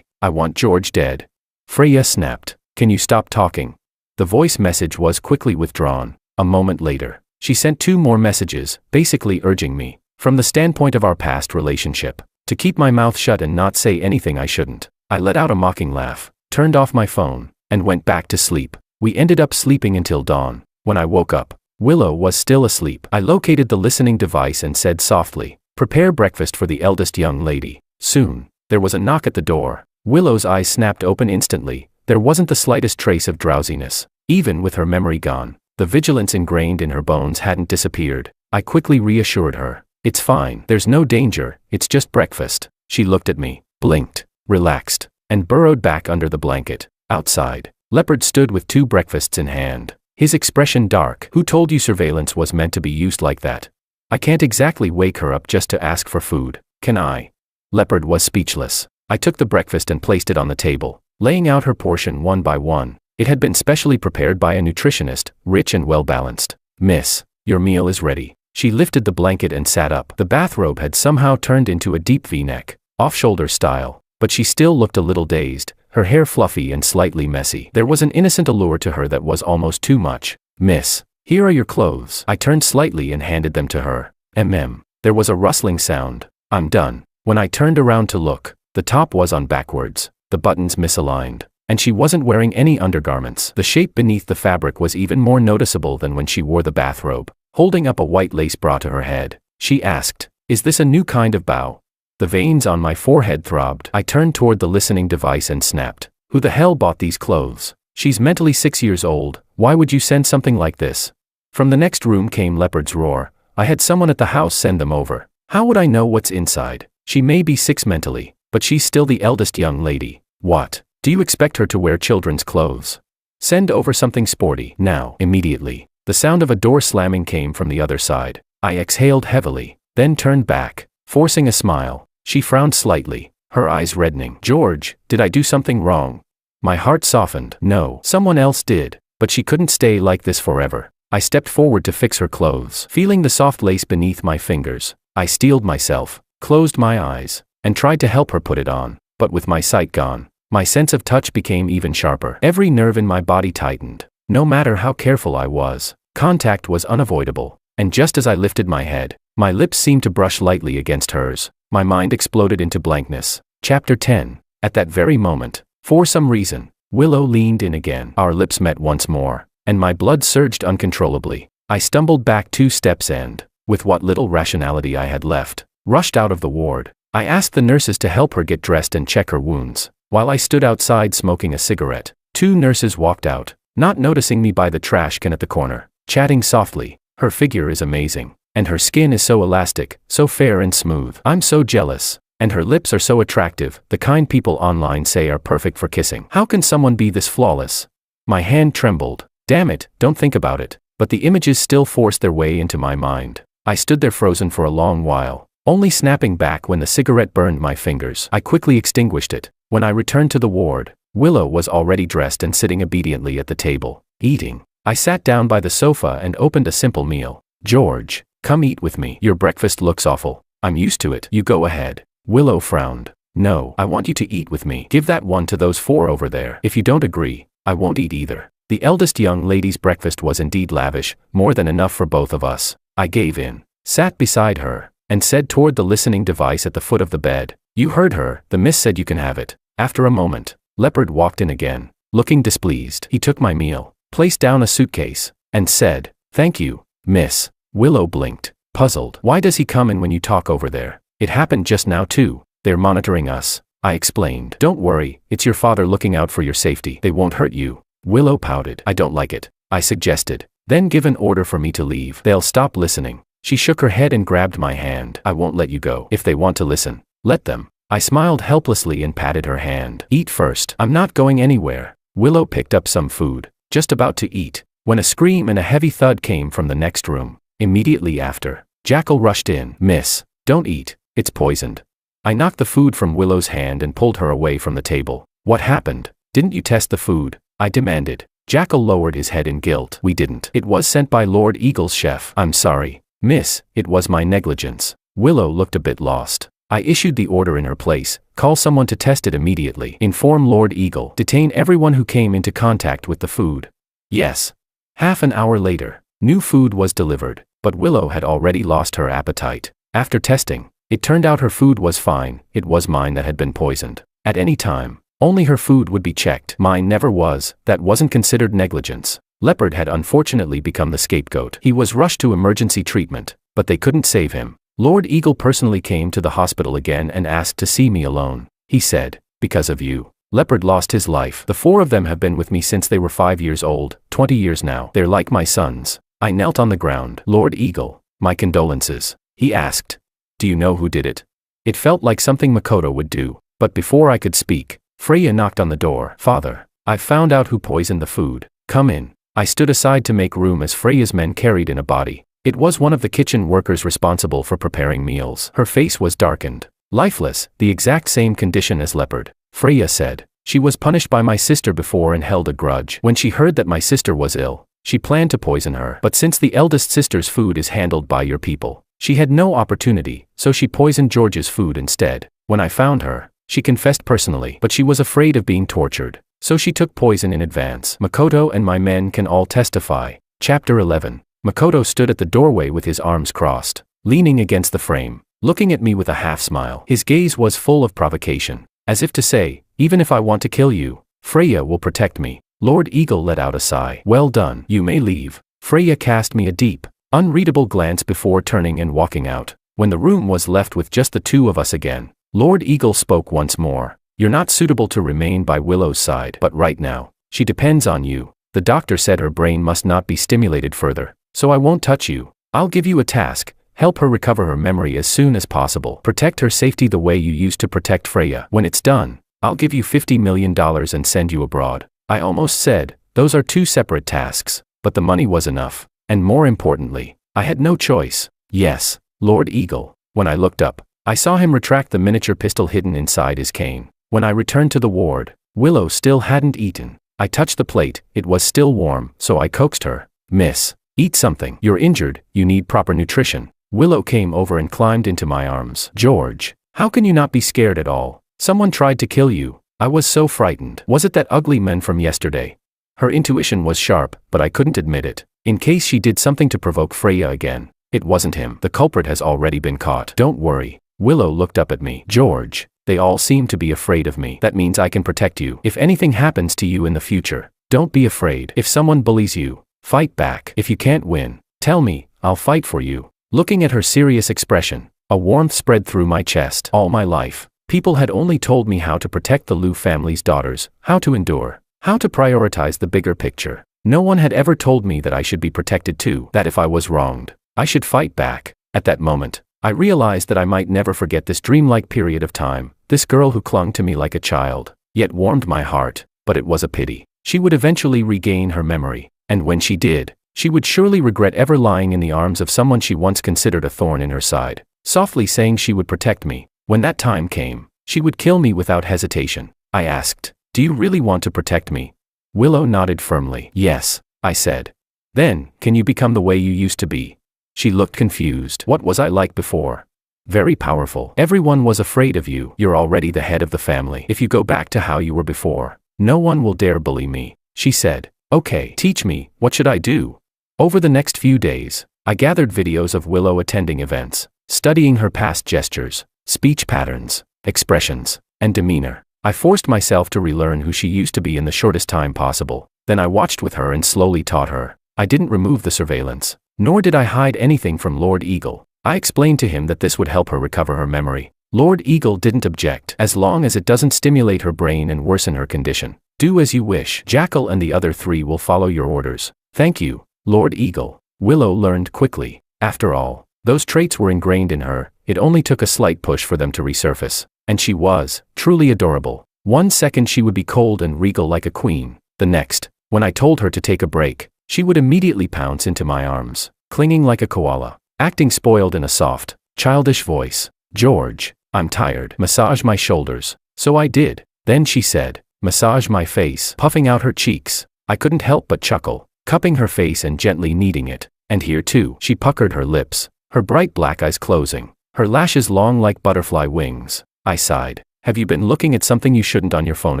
I want George dead." Freya snapped. "Can you stop talking?" The voice message was quickly withdrawn. A moment later, she sent 2 more messages, basically urging me, from the standpoint of our past relationship, to keep my mouth shut and not say anything I shouldn't. I let out a mocking laugh, turned off my phone, and went back to sleep. We ended up sleeping until dawn. When I woke up, Willow was still asleep. I located the listening device and said softly, "Prepare breakfast for the eldest young lady." Soon, there was a knock at the door. Willow's eyes snapped open instantly. There wasn't the slightest trace of drowsiness. Even with her memory gone, the vigilance ingrained in her bones hadn't disappeared. I quickly reassured her. "It's fine. There's no danger. It's just breakfast." She looked at me, blinked, relaxed, and burrowed back under the blanket. Outside, Leopard stood with 2 breakfasts in hand, his expression dark. "Who told you surveillance was meant to be used like that? I can't exactly wake her up just to ask for food, can I?" Leopard was speechless. I took the breakfast and placed it on the table, laying out her portion one by one. It had been specially prepared by a nutritionist, rich and well-balanced. "Miss, your meal is ready." She lifted the blanket and sat up. The bathrobe had somehow turned into a deep V-neck, off-shoulder style, but she still looked a little dazed, her hair fluffy and slightly messy. There was an innocent allure to her that was almost too much. "Miss, here are your clothes." I turned slightly and handed them to her. There was a rustling sound. "I'm done." When I turned around to look, the top was on backwards, the buttons misaligned, and she wasn't wearing any undergarments. The shape beneath the fabric was even more noticeable than when she wore the bathrobe. Holding up a white lace bra to her head, she asked, "Is this a new kind of bow?" The veins on my forehead throbbed. I turned toward the listening device and snapped, "Who the hell bought these clothes? She's mentally 6 years old. Why would you send something like this?" From the next room came Leopard's roar. "I had someone at the house send them over. How would I know what's inside? She may be 6 mentally, but she's still the eldest young lady. What? Do you expect her to wear children's clothes? Send over something sporty, now, immediately." The sound of a door slamming came from the other side. I exhaled heavily, then turned back, forcing a smile. She frowned slightly, her eyes reddening. "George, did I do something wrong?" My heart softened. No, someone else did, but she couldn't stay like this forever. I stepped forward to fix her clothes. Feeling the soft lace beneath my fingers, I steeled myself, closed my eyes, and tried to help her put it on. But with my sight gone, my sense of touch became even sharper. Every nerve in my body tightened. No matter how careful I was, contact was unavoidable. And just as I lifted my head, my lips seemed to brush lightly against hers. My mind exploded into blankness. Chapter 10. At that very moment, for some reason, Willow leaned in again. Our lips met once more, and my blood surged uncontrollably. I stumbled back 2 steps and, with what little rationality I had left, rushed out of the ward. I asked the nurses to help her get dressed and check her wounds. While I stood outside smoking a cigarette, 2 nurses walked out, not noticing me by the trash can at the corner, chatting softly. "Her figure is amazing, and her skin is so elastic, so fair and smooth. I'm so jealous. And her lips are so attractive, the kind people online say are perfect for kissing. How can someone be this flawless?" My hand trembled. Damn it, don't think about it. But the images still forced their way into my mind. I stood there frozen for a long while, only snapping back when the cigarette burned my fingers. I quickly extinguished it. When I returned to the ward, Willow was already dressed and sitting obediently at the table, eating. I sat down by the sofa and opened a simple meal. George, come eat with me. Your breakfast looks awful. I'm used to it. You go ahead. Willow frowned. No, I want you to eat with me. Give that one to those 4 over there. If you don't agree, I won't eat either. The eldest young lady's breakfast was indeed lavish, more than enough for both of us. I gave in, sat beside her, and said toward the listening device at the foot of the bed, "You heard her, the miss said you can have it." After a moment, Leopard walked in again, looking displeased. He took my meal, placed down a suitcase, and said, "Thank you, miss." Willow blinked, puzzled. "Why does he come in when you talk over there?" "It happened just now too. They're monitoring us," I explained. "Don't worry, it's your father looking out for your safety. They won't hurt you." Willow pouted. "I don't like it," I suggested. "Then give an order for me to leave. They'll stop listening." She shook her head and grabbed my hand. "I won't let you go. If they want to listen, let them." I smiled helplessly and patted her hand. "Eat first." "I'm not going anywhere." Willow picked up some food, just about to eat, when a scream and a heavy thud came from the next room. Immediately after, Jackal rushed in. "Miss, don't eat, it's poisoned." I knocked the food from Willow's hand and pulled her away from the table. "What happened? Didn't you test the food?" I demanded. Jackal lowered his head in guilt. "We didn't. It was sent by Lord Eagle's chef." "I'm sorry, miss, it was my negligence." Willow looked a bit lost. I issued the order in her place. "Call someone to test it immediately. Inform Lord Eagle. Detain everyone who came into contact with the food." "Yes." Half an hour later, new food was delivered, but Willow had already lost her appetite. After testing, it turned out her food was fine. It was mine that had been poisoned. At any time, only her food would be checked. Mine never was. That wasn't considered negligence. Leopard had unfortunately become the scapegoat. He was rushed to emergency treatment, but they couldn't save him. Lord Eagle personally came to the hospital again and asked to see me alone. He said, "Because of you, Leopard lost his life. The 4 of them have been with me since they were 5 years old, 20 years now. They're like my sons." I knelt on the ground. "Lord Eagle, my condolences." He asked, "Do you know who did it?" It felt like something Makoto would do, but before I could speak, Freya knocked on the door. "Father, I've found out who poisoned the food. Come in." I stood aside to make room as Freya's men carried in a body. It was one of the kitchen workers responsible for preparing meals. Her face was darkened, lifeless, the exact same condition as Leopard. Freya said, "She was punished by my sister before and held a grudge. When she heard that my sister was ill, she planned to poison her. But since the eldest sister's food is handled by your people, she had no opportunity, so she poisoned George's food instead. When I found her, she confessed personally, but she was afraid of being tortured, so she took poison in advance. Makoto and my men can all testify." Chapter 11. Makoto stood at the doorway with his arms crossed, leaning against the frame, looking at me with a half-smile. His gaze was full of provocation, as if to say, "Even if I want to kill you, Freya will protect me." Lord Eagle let out a sigh. "Well done. You may leave." Freya cast me a deep, unreadable glance before turning and walking out. When the room was left with just the 2 of us again, Lord Eagle spoke once more. "You're not suitable to remain by Willow's side, but right now, she depends on you. The doctor said her brain must not be stimulated further, so I won't touch you. I'll give you a task. Help her recover her memory as soon as possible. Protect her safety the way you used to protect Freya. When it's done, I'll give you $50 million and send you abroad." I almost said, those are 2 separate tasks, but the money was enough, and more importantly, I had no choice. "Yes, Lord Eagle." When I looked up, I saw him retract the miniature pistol hidden inside his cane. When I returned to the ward, Willow still hadn't eaten. I touched the plate. It was still warm, so I coaxed her. "Miss, eat something. You're injured, you need proper nutrition." Willow came over and climbed into my arms. "George, how can you not be scared at all? Someone tried to kill you." I was so frightened. "Was it that ugly man from yesterday?" Her intuition was sharp, but I couldn't admit it. In case she did something to provoke Freya again. It wasn't him. The culprit has already been caught. "Don't worry." Willow looked up at me. "George, they all seem to be afraid of me. That means I can protect you. If anything happens to you in the future, don't be afraid. If someone bullies you, fight back. If you can't win, tell me, I'll fight for you." Looking at her serious expression, a warmth spread through my chest. All my life, people had only told me how to protect the Liu family's daughters, how to endure, how to prioritize the bigger picture. No one had ever told me that I should be protected too, that if I was wronged, I should fight back. At that moment, I realized that I might never forget this dreamlike period of time, this girl who clung to me like a child, yet warmed my heart, but it was a pity. She would eventually regain her memory, and when she did, she would surely regret ever lying in the arms of someone she once considered a thorn in her side, softly saying she would protect me. When that time came, she would kill me without hesitation. I asked, Do you really want to protect me? Willow nodded firmly. Yes, I said. Then, can you become the way you used to be? She looked confused. What was I like before? Very powerful. Everyone was afraid of you. You're already the head of the family. If you go back to how you were before, no one will dare bully me, she said. Okay, teach me, what should I do? Over the next few days, I gathered videos of Willow attending events, studying her past gestures, speech patterns, expressions, and demeanor. I forced myself to relearn who she used to be in the shortest time possible. Then I watched with her and slowly taught her. I didn't remove the surveillance, nor did I hide anything from Lord Eagle. I explained to him that this would help her recover her memory. Lord Eagle didn't object, as long as it doesn't stimulate her brain and worsen her condition. Do as you wish. Jackal and the other 3 will follow your orders. Thank you, Lord Eagle. Willow learned quickly. After all, those traits were ingrained in her. It only took a slight push for them to resurface. And she was truly adorable. One second she would be cold and regal like a queen. The next, when I told her to take a break, she would immediately pounce into my arms, clinging like a koala, acting spoiled in a soft, childish voice. George, I'm tired. Massage my shoulders. So I did. Then she said, massage my face, puffing out her cheeks. I couldn't help but chuckle, cupping her face and gently kneading it. And here too, she puckered her lips, her bright black eyes closing, her lashes long like butterfly wings. I sighed. Have you been looking at something you shouldn't on your phone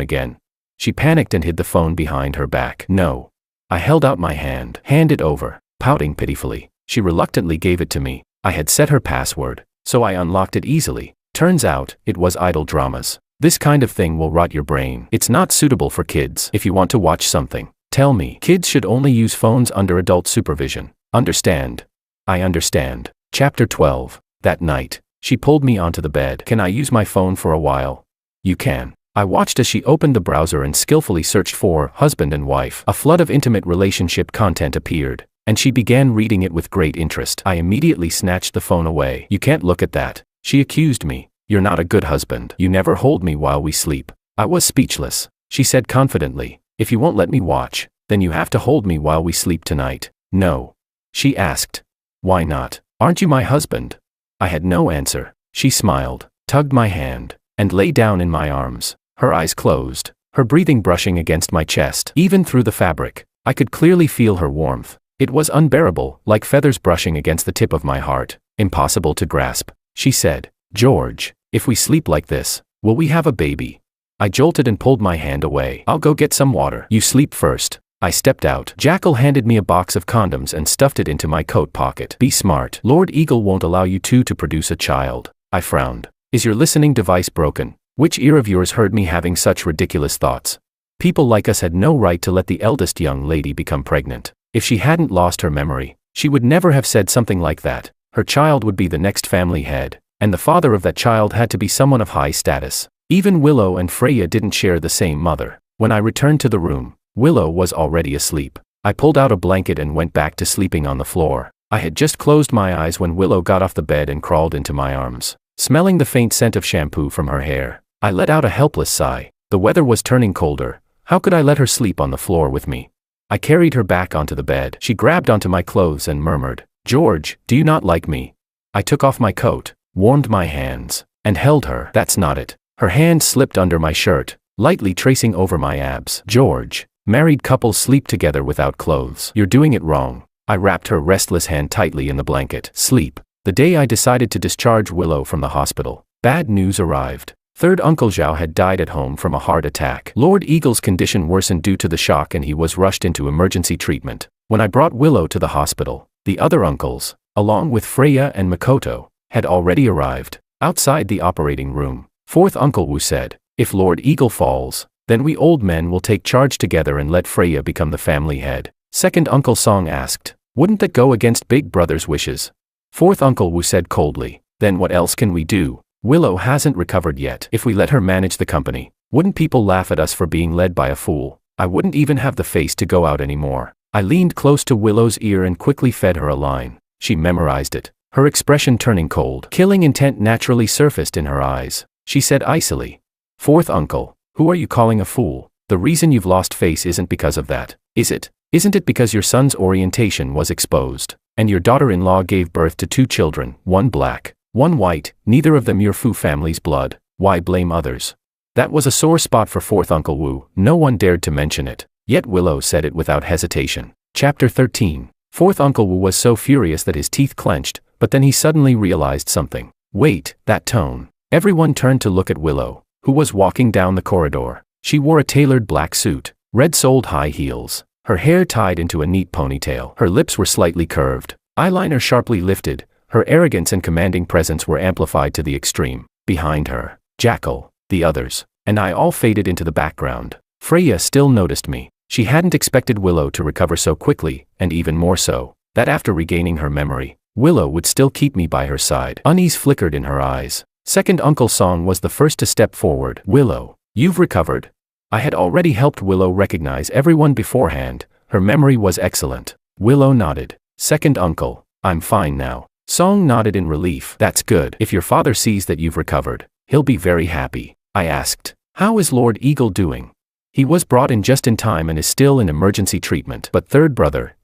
again? She panicked and hid the phone behind her back. No. I held out my hand. Hand it over. Pouting pitifully, she reluctantly gave it to me. I had set her password, so I unlocked it easily. Turns out, it was idle dramas. This kind of thing will rot your brain. It's not suitable for kids. If you want to watch something, tell me. Kids should only use phones under adult supervision. Understand? I understand. Chapter 12. That night, she pulled me onto the bed. Can I use my phone for a while? You can. I watched as she opened the browser and skillfully searched for husband and wife. A flood of intimate relationship content appeared, and she began reading it with great interest. I immediately snatched the phone away. You can't look at that, she accused me. You're not a good husband. You never hold me while we sleep. I was speechless. She said confidently, if you won't let me watch, then you have to hold me while we sleep tonight. No. She asked. Why not? Aren't you my husband? I had no answer. She smiled, tugged my hand, and lay down in my arms, her eyes closed, her breathing brushing against my chest. Even through the fabric, I could clearly feel her warmth. It was unbearable, like feathers brushing against the tip of my heart. Impossible to grasp. She said, George, if we sleep like this, will we have a baby? I jolted and pulled my hand away. I'll go get some water. You sleep first. I stepped out. Jackal handed me a box of condoms and stuffed it into my coat pocket. Be smart. Lord Eagle won't allow you two to produce a child. I frowned. Is your listening device broken? Which ear of yours heard me having such ridiculous thoughts? People like us had no right to let the eldest young lady become pregnant. If she hadn't lost her memory, she would never have said something like that. Her child would be the next family head, and the father of that child had to be someone of high status. Even Willow and Freya didn't share the same mother. When I returned to the room, Willow was already asleep. I pulled out a blanket and went back to sleeping on the floor. I had just closed my eyes when Willow got off the bed and crawled into my arms. Smelling the faint scent of shampoo from her hair, I let out a helpless sigh. The weather was turning colder. How could I let her sleep on the floor with me? I carried her back onto the bed. She grabbed onto my clothes and murmured, George, do you not like me? I took off my coat, warmed my hands, and held her. That's not it. Her hand slipped under my shirt, lightly tracing over my abs. George, married couples sleep together without clothes. You're doing it wrong. I wrapped her restless hand tightly in the blanket. Sleep. The day I decided to discharge Willow from the hospital, bad news arrived. Third Uncle Zhao had died at home from a heart attack. Lord Eagle's condition worsened due to the shock and he was rushed into emergency treatment. When I brought Willow to the hospital, the other uncles, along with Freya and Makoto, had already arrived. Outside the operating room, fourth Uncle Wu said, if Lord Eagle falls, then we old men will take charge together and let Freya become the family head. Second Uncle Song asked, wouldn't that go against Big Brother's wishes? Fourth Uncle Wu said coldly, then what else can we do? Willow hasn't recovered yet. If we let her manage the company, wouldn't people laugh at us for being led by a fool? I wouldn't even have the face to go out anymore. I leaned close to Willow's ear and quickly fed her a line. She memorized it, her expression turning cold. Killing intent naturally surfaced in her eyes. She said icily, Fourth Uncle, who are you calling a fool? The reason you've lost face isn't because of that, is it? Isn't it because your son's orientation was exposed, and your daughter-in-law gave birth to 2 children, one black, one white, neither of them your Fu family's blood? Why blame others? That was a sore spot for fourth Uncle Wu. No one dared to mention it. Yet Willow said it without hesitation. Chapter 13. Fourth Uncle Wu was so furious that his teeth clenched, but then he suddenly realized something. Wait, that tone. Everyone turned to look at Willow, who was walking down the corridor. She wore a tailored black suit, red-soled high heels, her hair tied into a neat ponytail. Her lips were slightly curved, eyeliner sharply lifted. Her arrogance and commanding presence were amplified to the extreme. Behind her, Jackal, the others, and I all faded into the background. Freya still noticed me. She hadn't expected Willow to recover so quickly, and even more so, that after regaining her memory, Willow would still keep me by her side. Unease flickered in her eyes. Second Uncle Song was the first to step forward. Willow, you've recovered. I had already helped Willow recognize everyone beforehand. Her memory was excellent. Willow nodded. Second Uncle, I'm fine now. Song nodded in relief. That's good. If your father sees that you've recovered, he'll be very happy. I asked, how is Lord Eagle doing? He was brought in just in time and is still in emergency treatment. But third brother,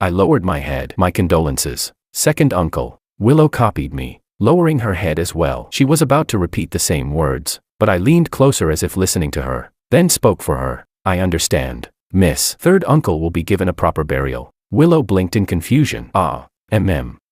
I lowered my head. My condolences. Second Uncle. Willow copied me, lowering her head as well. She was about to repeat the same words, but I leaned closer as if listening to her, then spoke for her. I understand, miss. Third Uncle will be given a proper burial. Willow blinked in confusion.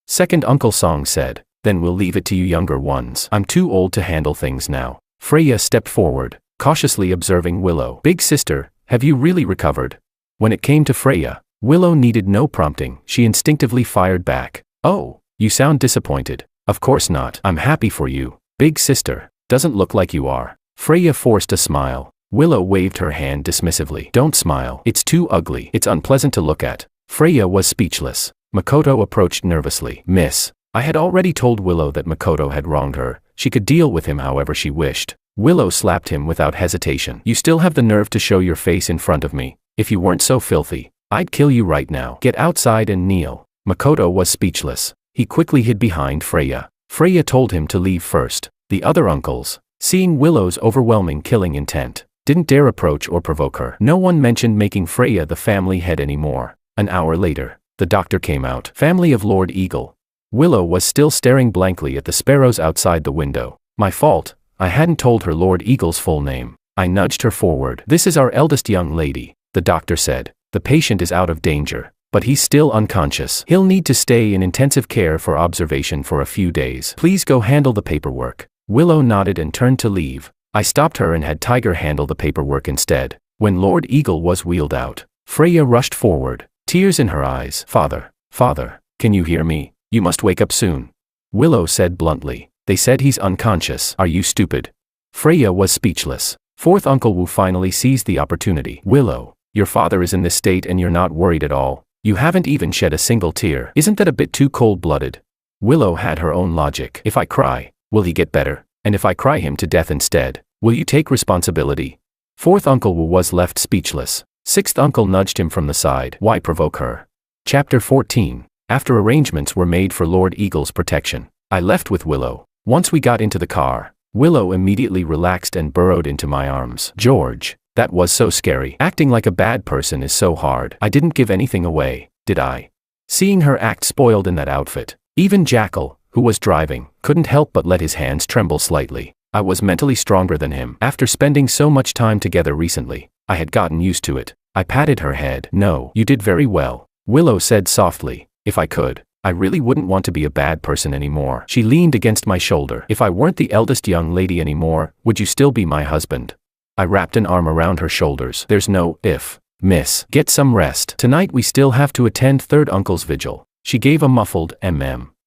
Second Uncle Song said, then we'll leave it to you younger ones. I'm too old to handle things now. Freya stepped forward, cautiously observing Willow. Big sister, have you really recovered? When it came to Freya, Willow needed no prompting. She instinctively fired back. Oh, you sound disappointed. Of course not. I'm happy for you. Big sister, doesn't look like you are. Freya forced a smile. Willow waved her hand dismissively. Don't smile. It's too ugly. It's unpleasant to look at. Freya was speechless. Makoto approached nervously. Miss, I had already told Willow that Makoto had wronged her. She could deal with him however she wished. Willow slapped him without hesitation. You still have the nerve to show your face in front of me. If you weren't so filthy, I'd kill you right now. Get outside and kneel. Makoto was speechless. He quickly hid behind Freya. Freya told him to leave first. The other uncles, seeing Willow's overwhelming killing intent, didn't dare approach or provoke her. No one mentioned making Freya the family head anymore. An hour later, the doctor came out. Family of Lord Eagle. Willow was still staring blankly at the sparrows outside the window. My fault. I hadn't told her Lord Eagle's full name. I nudged her forward. This is our eldest young lady, the doctor said. The patient is out of danger, but he's still unconscious. He'll need to stay in intensive care for observation for a few days. Please go handle the paperwork. Willow nodded and turned to leave. I stopped her and had Tiger handle the paperwork instead. When Lord Eagle was wheeled out, Freya rushed forward, tears in her eyes. Father, can you hear me? You must wake up soon. Willow said bluntly. They said he's unconscious. Are you stupid? Freya was speechless. Fourth Uncle Wu finally seized the opportunity. Willow, your father is in this state and you're not worried at all. You haven't even shed a single tear. Isn't that a bit too cold-blooded? Willow had her own logic. If I cry, will he get better? And if I cry him to death instead, will you take responsibility? Fourth Uncle Wu was left speechless. Sixth Uncle nudged him from the side. Why provoke her? Chapter 14. After arrangements were made for Lord Eagle's protection, I left with Willow. Once we got into the car, Willow immediately relaxed and burrowed into my arms. George, that was so scary. Acting like a bad person is so hard. I didn't give anything away, did I? Seeing her act spoiled in that outfit, even Jackal, who was driving, couldn't help but let his hands tremble slightly. I was mentally stronger than him. After spending so much time together recently, I had gotten used to it. I patted her head. No, you did very well, Willow said softly. If I could, I really wouldn't want to be a bad person anymore. She leaned against my shoulder. If I weren't the eldest young lady anymore, would you still be my husband? I wrapped an arm around her shoulders. There's no if, miss. Get some rest. Tonight we still have to attend third uncle's vigil. She gave a muffled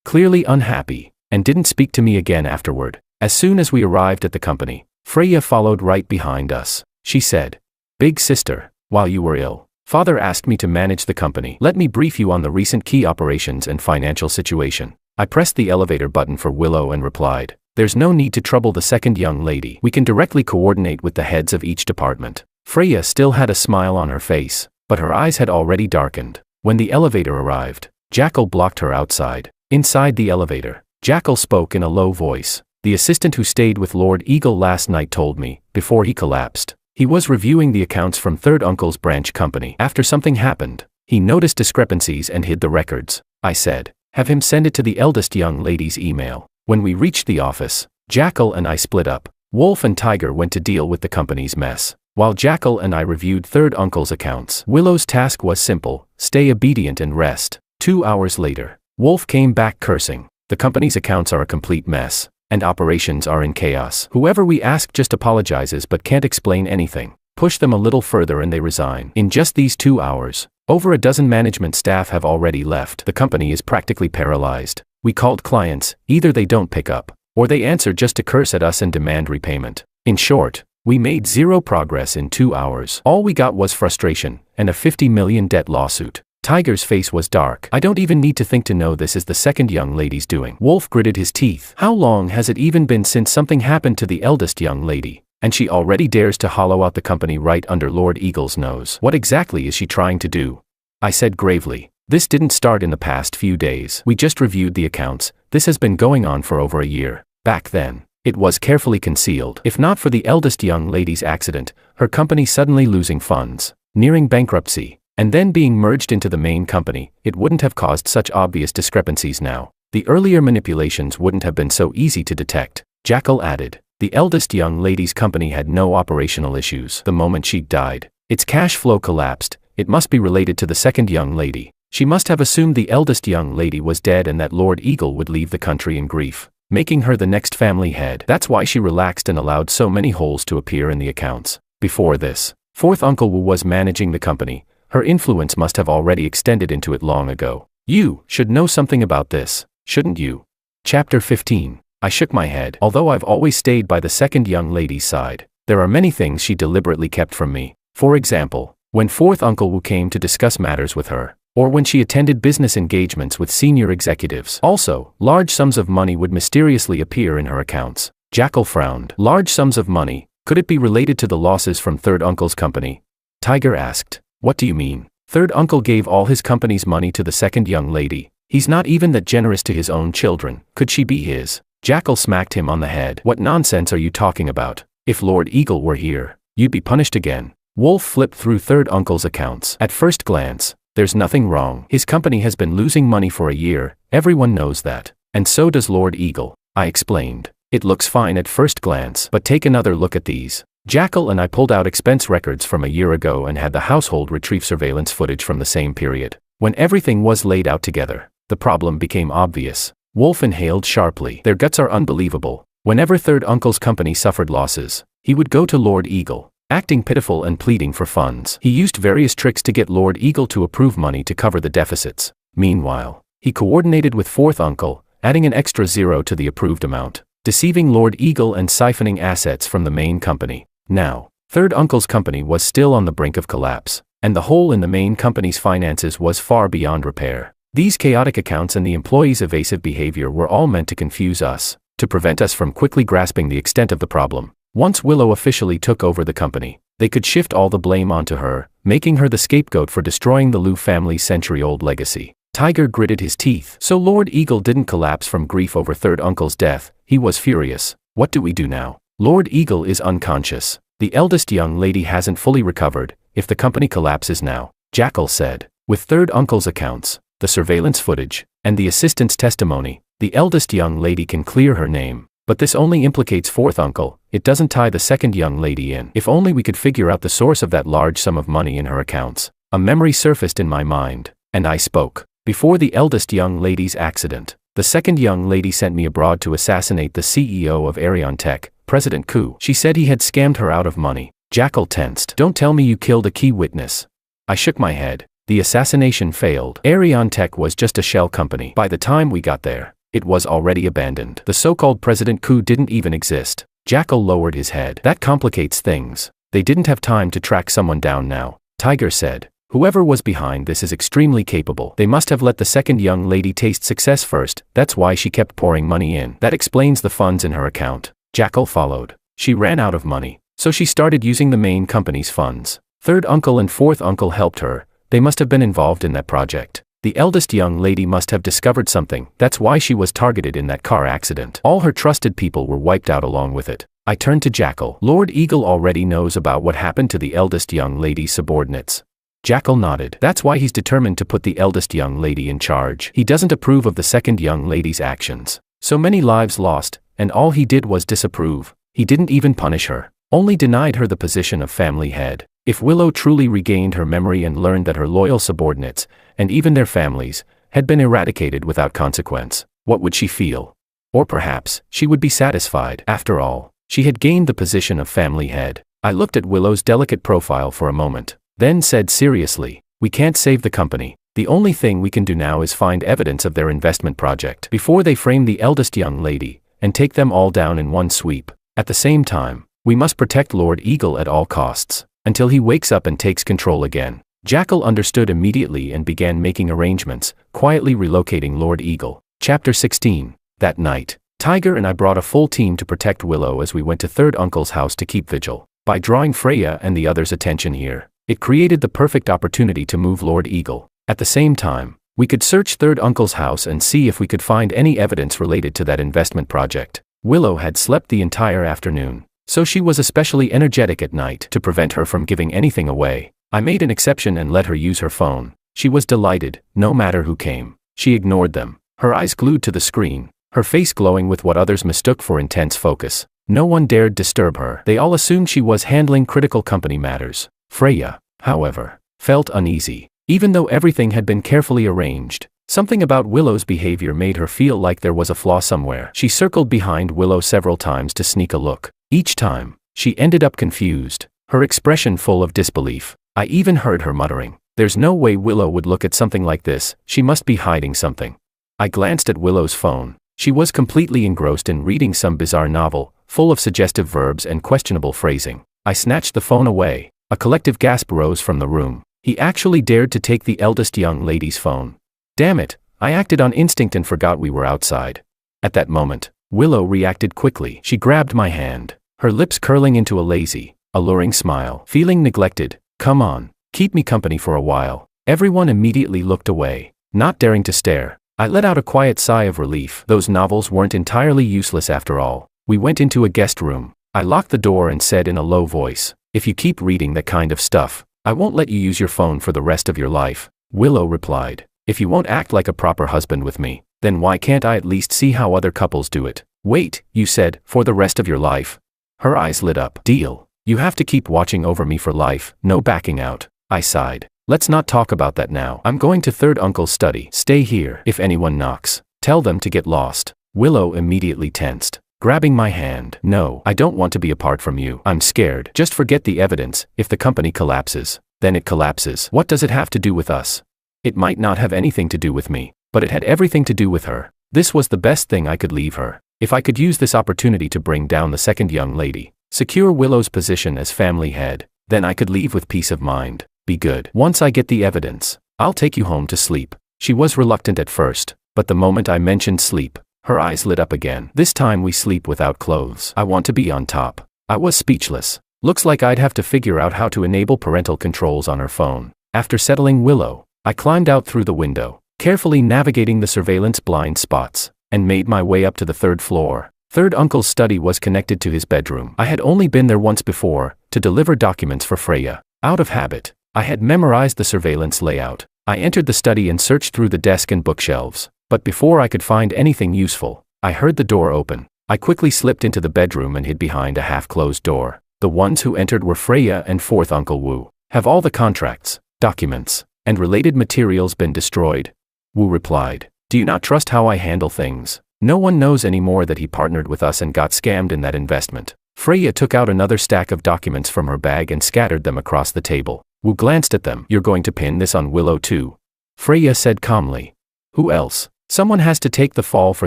clearly unhappy, and didn't speak to me again afterward. As soon as we arrived at the company, Freya followed right behind us. She said, Big sister, while you were ill, Father asked me to manage the company. Let me brief you on the recent key operations and financial situation. I pressed the elevator button for Willow and replied, there's no need to trouble the second young lady. We can directly coordinate with the heads of each department. Freya still had a smile on her face, but her eyes had already darkened. When the elevator arrived, Jackal blocked her outside. Inside the elevator, Jackal spoke in a low voice. The assistant who stayed with Lord Eagle last night told me, before he collapsed, he was reviewing the accounts from third uncle's branch company. After something happened, he noticed discrepancies and hid the records. I said, have him send it to the eldest young lady's email. When we reached the office, Jackal and I split up. Wolf and Tiger went to deal with the company's mess, while Jackal and I reviewed third uncle's accounts. Willow's task was simple: stay obedient and rest. 2 hours later, Wolf came back cursing. The company's accounts are a complete mess, and operations are in chaos. Whoever we ask just apologizes but can't explain anything. Push them a little further and they resign. In just these 2 hours, over a dozen management staff have already left. The company is practically paralyzed. We called clients, either they don't pick up, or they answer just to curse at us and demand repayment. In short, we made zero progress in 2 hours. All we got was frustration and a $50 million debt lawsuit. Tiger's face was dark. I don't even need to think to know this is the second young lady's doing. Wolf gritted his teeth. How long has it even been since something happened to the eldest young lady? And she already dares to hollow out the company right under Lord Eagle's nose. What exactly is she trying to do? I said gravely. This didn't start in the past few days. We just reviewed the accounts. This has been going on for over a year. Back then, it was carefully concealed. If not for the eldest young lady's accident, her company suddenly losing funds, nearing bankruptcy, and then being merged into the main company, it wouldn't have caused such obvious discrepancies now. The earlier manipulations wouldn't have been so easy to detect. Jackal added. The eldest young lady's company had no operational issues the moment she died. Its cash flow collapsed. It must be related to the second young lady. She must have assumed the eldest young lady was dead and that Lord Eagle would leave the country in grief, making her the next family head. That's why she relaxed and allowed so many holes to appear in the accounts. Before this, fourth Uncle Wu was managing the company. Her influence must have already extended into it long ago. You should know something about this, shouldn't you? Chapter 15. I shook my head. Although I've always stayed by the second young lady's side, there are many things she deliberately kept from me. For example, when fourth Uncle Wu came to discuss matters with her, or when she attended business engagements with senior executives. Also, large sums of money would mysteriously appear in her accounts. Jackal frowned. Large sums of money? Could it be related to the losses from third uncle's company? Tiger asked. What do you mean? Third uncle gave all his company's money to the second young lady. He's not even that generous to his own children. Could she be his? Jackal smacked him on the head. What nonsense are you talking about? If Lord Eagle were here, you'd be punished again. Wolf flipped through third uncle's accounts. At first glance, there's nothing wrong. His company has been losing money for a year. Everyone knows that. And so does Lord Eagle. I explained. It looks fine at first glance, but take another look at these. Jackal and I pulled out expense records from a year ago and had the household retrieve surveillance footage from the same period. When everything was laid out together, the problem became obvious. Wolf inhaled sharply. Their guts are unbelievable. Whenever third uncle's company suffered losses, he would go to Lord Eagle, acting pitiful and pleading for funds. He used various tricks to get Lord Eagle to approve money to cover the deficits. Meanwhile, he coordinated with fourth uncle, adding an extra zero to the approved amount, deceiving Lord Eagle and siphoning assets from the main company. Now, third uncle's company was still on the brink of collapse, and the hole in the main company's finances was far beyond repair. These chaotic accounts and the employees' evasive behavior were all meant to confuse us, to prevent us from quickly grasping the extent of the problem. Once Willow officially took over the company, they could shift all the blame onto her, making her the scapegoat for destroying the Liu family's century-old legacy. Tiger gritted his teeth. So Lord Eagle didn't collapse from grief over third uncle's death. He was furious. What do we do now? Lord Eagle is unconscious. The eldest young lady hasn't fully recovered. If the company collapses now, Jackal said, with third uncle's accounts, the surveillance footage, and the assistant's testimony, the eldest young lady can clear her name. But this only implicates fourth uncle. It doesn't tie the second young lady in. If only we could figure out the source of that large sum of money in her accounts. A memory surfaced in my mind, and I spoke. Before the eldest young lady's accident, the second young lady sent me abroad to assassinate the CEO of Arion Tech, President Ku. She said he had scammed her out of money. Jackal tensed. Don't tell me you killed a key witness. I shook my head. The assassination failed. Arion Tech was just a shell company. By the time we got there, it was already abandoned. The so-called President Ku didn't even exist. Jackal lowered his head. That complicates things. They didn't have time to track someone down now. Tiger said. Whoever was behind this is extremely capable. They must have let the second young lady taste success first. That's why she kept pouring money in. That explains the funds in her account. Jackal followed. She ran out of money, so she started using the main company's funds. Third uncle and fourth uncle helped her. They must have been involved in that project. The eldest young lady must have discovered something. That's why she was targeted in that car accident. All her trusted people were wiped out along with it. I turned to Jackal. Lord Eagle already knows about what happened to the eldest young lady's subordinates. Jackal nodded. That's why he's determined to put the eldest young lady in charge. He doesn't approve of the second young lady's actions. So many lives lost, and all he did was disapprove. He didn't even punish her, only denied her the position of family head. If Willow truly regained her memory and learned that her loyal subordinates, and even their families, had been eradicated without consequence, what would she feel? Or perhaps, she would be satisfied. After all, she had gained the position of family head. I looked at Willow's delicate profile for a moment, then said seriously, "We can't save the company. The only thing we can do now is find evidence of their investment project before they frame the eldest young lady, and take them all down in one sweep. At the same time, we must protect Lord Eagle at all costs, until he wakes up and takes control again." Jackal understood immediately and began making arrangements, quietly relocating Lord Eagle. Chapter 16. That night, Tiger and I brought a full team to protect Willow as we went to Third Uncle's house to keep vigil. By drawing Freya and the others' attention here, it created the perfect opportunity to move Lord Eagle. At the same time, we could search Third Uncle's house and see if we could find any evidence related to that investment project. Willow had slept the entire afternoon, so she was especially energetic at night. To prevent her from giving anything away, I made an exception and let her use her phone. She was delighted. No matter who came, she ignored them, her eyes glued to the screen, her face glowing with what others mistook for intense focus. No one dared disturb her. They all assumed she was handling critical company matters. Freya, however, felt uneasy. Even though everything had been carefully arranged, something about Willow's behavior made her feel like there was a flaw somewhere. She circled behind Willow several times to sneak a look. Each time, she ended up confused, her expression full of disbelief. I even heard her muttering, "There's no way Willow would look at something like this, she must be hiding something." I glanced at Willow's phone. She was completely engrossed in reading some bizarre novel, full of suggestive verbs and questionable phrasing. I snatched the phone away. A collective gasp rose from the room. He actually dared to take the eldest young lady's phone. Damn it, I acted on instinct and forgot we were outside. At that moment, Willow reacted quickly. She grabbed my hand, her lips curling into a lazy, alluring smile. Feeling neglected, "Come on, keep me company for a while." Everyone immediately looked away, not daring to stare. I let out a quiet sigh of relief. Those novels weren't entirely useless after all. We went into a guest room. I locked the door and said in a low voice, "If you keep reading that kind of stuff, I won't let you use your phone for the rest of your life." Willow replied, "If you won't act like a proper husband with me, then why can't I at least see how other couples do it?" "Wait, you said, for the rest of your life?" Her eyes lit up. "Deal. You have to keep watching over me for life, no backing out." I sighed. "Let's not talk about that now. I'm going to Third Uncle's study. Stay here. If anyone knocks, tell them to get lost." Willow immediately tensed, grabbing my hand. "No, I don't want to be apart from you. I'm scared. Just forget the evidence. If the company collapses, then it collapses. What does it have to do with us?" It might not have anything to do with me, but it had everything to do with her. This was the best thing I could leave her. If I could use this opportunity to bring down the second young lady, secure Willow's position as family head, then I could leave with peace of mind. Be good. Once I get the evidence, I'll take you home to sleep. She was reluctant at first, but the moment I mentioned sleep, her eyes lit up again. "This time we sleep without clothes. I want to be on top." I was speechless. Looks like I'd have to figure out how to enable parental controls on her phone. After settling Willow, I climbed out through the window, carefully navigating the surveillance blind spots, and made my way up to the third floor. Third Uncle's study was connected to his bedroom. I had only been there once before, to deliver documents for Freya. Out of habit, I had memorized the surveillance layout. I entered the study and searched through the desk and bookshelves, but before I could find anything useful, I heard the door open. I quickly slipped into the bedroom and hid behind a half-closed door. The ones who entered were Freya and Fourth Uncle Wu. "Have all the contracts, documents, and related materials been destroyed?" Wu replied. "Do you not trust how I handle things? No one knows anymore that he partnered with us and got scammed in that investment." Freya took out another stack of documents from her bag and scattered them across the table. Wu glanced at them. "You're going to pin this on Willow too?" Freya said calmly. "Who else? Someone has to take the fall for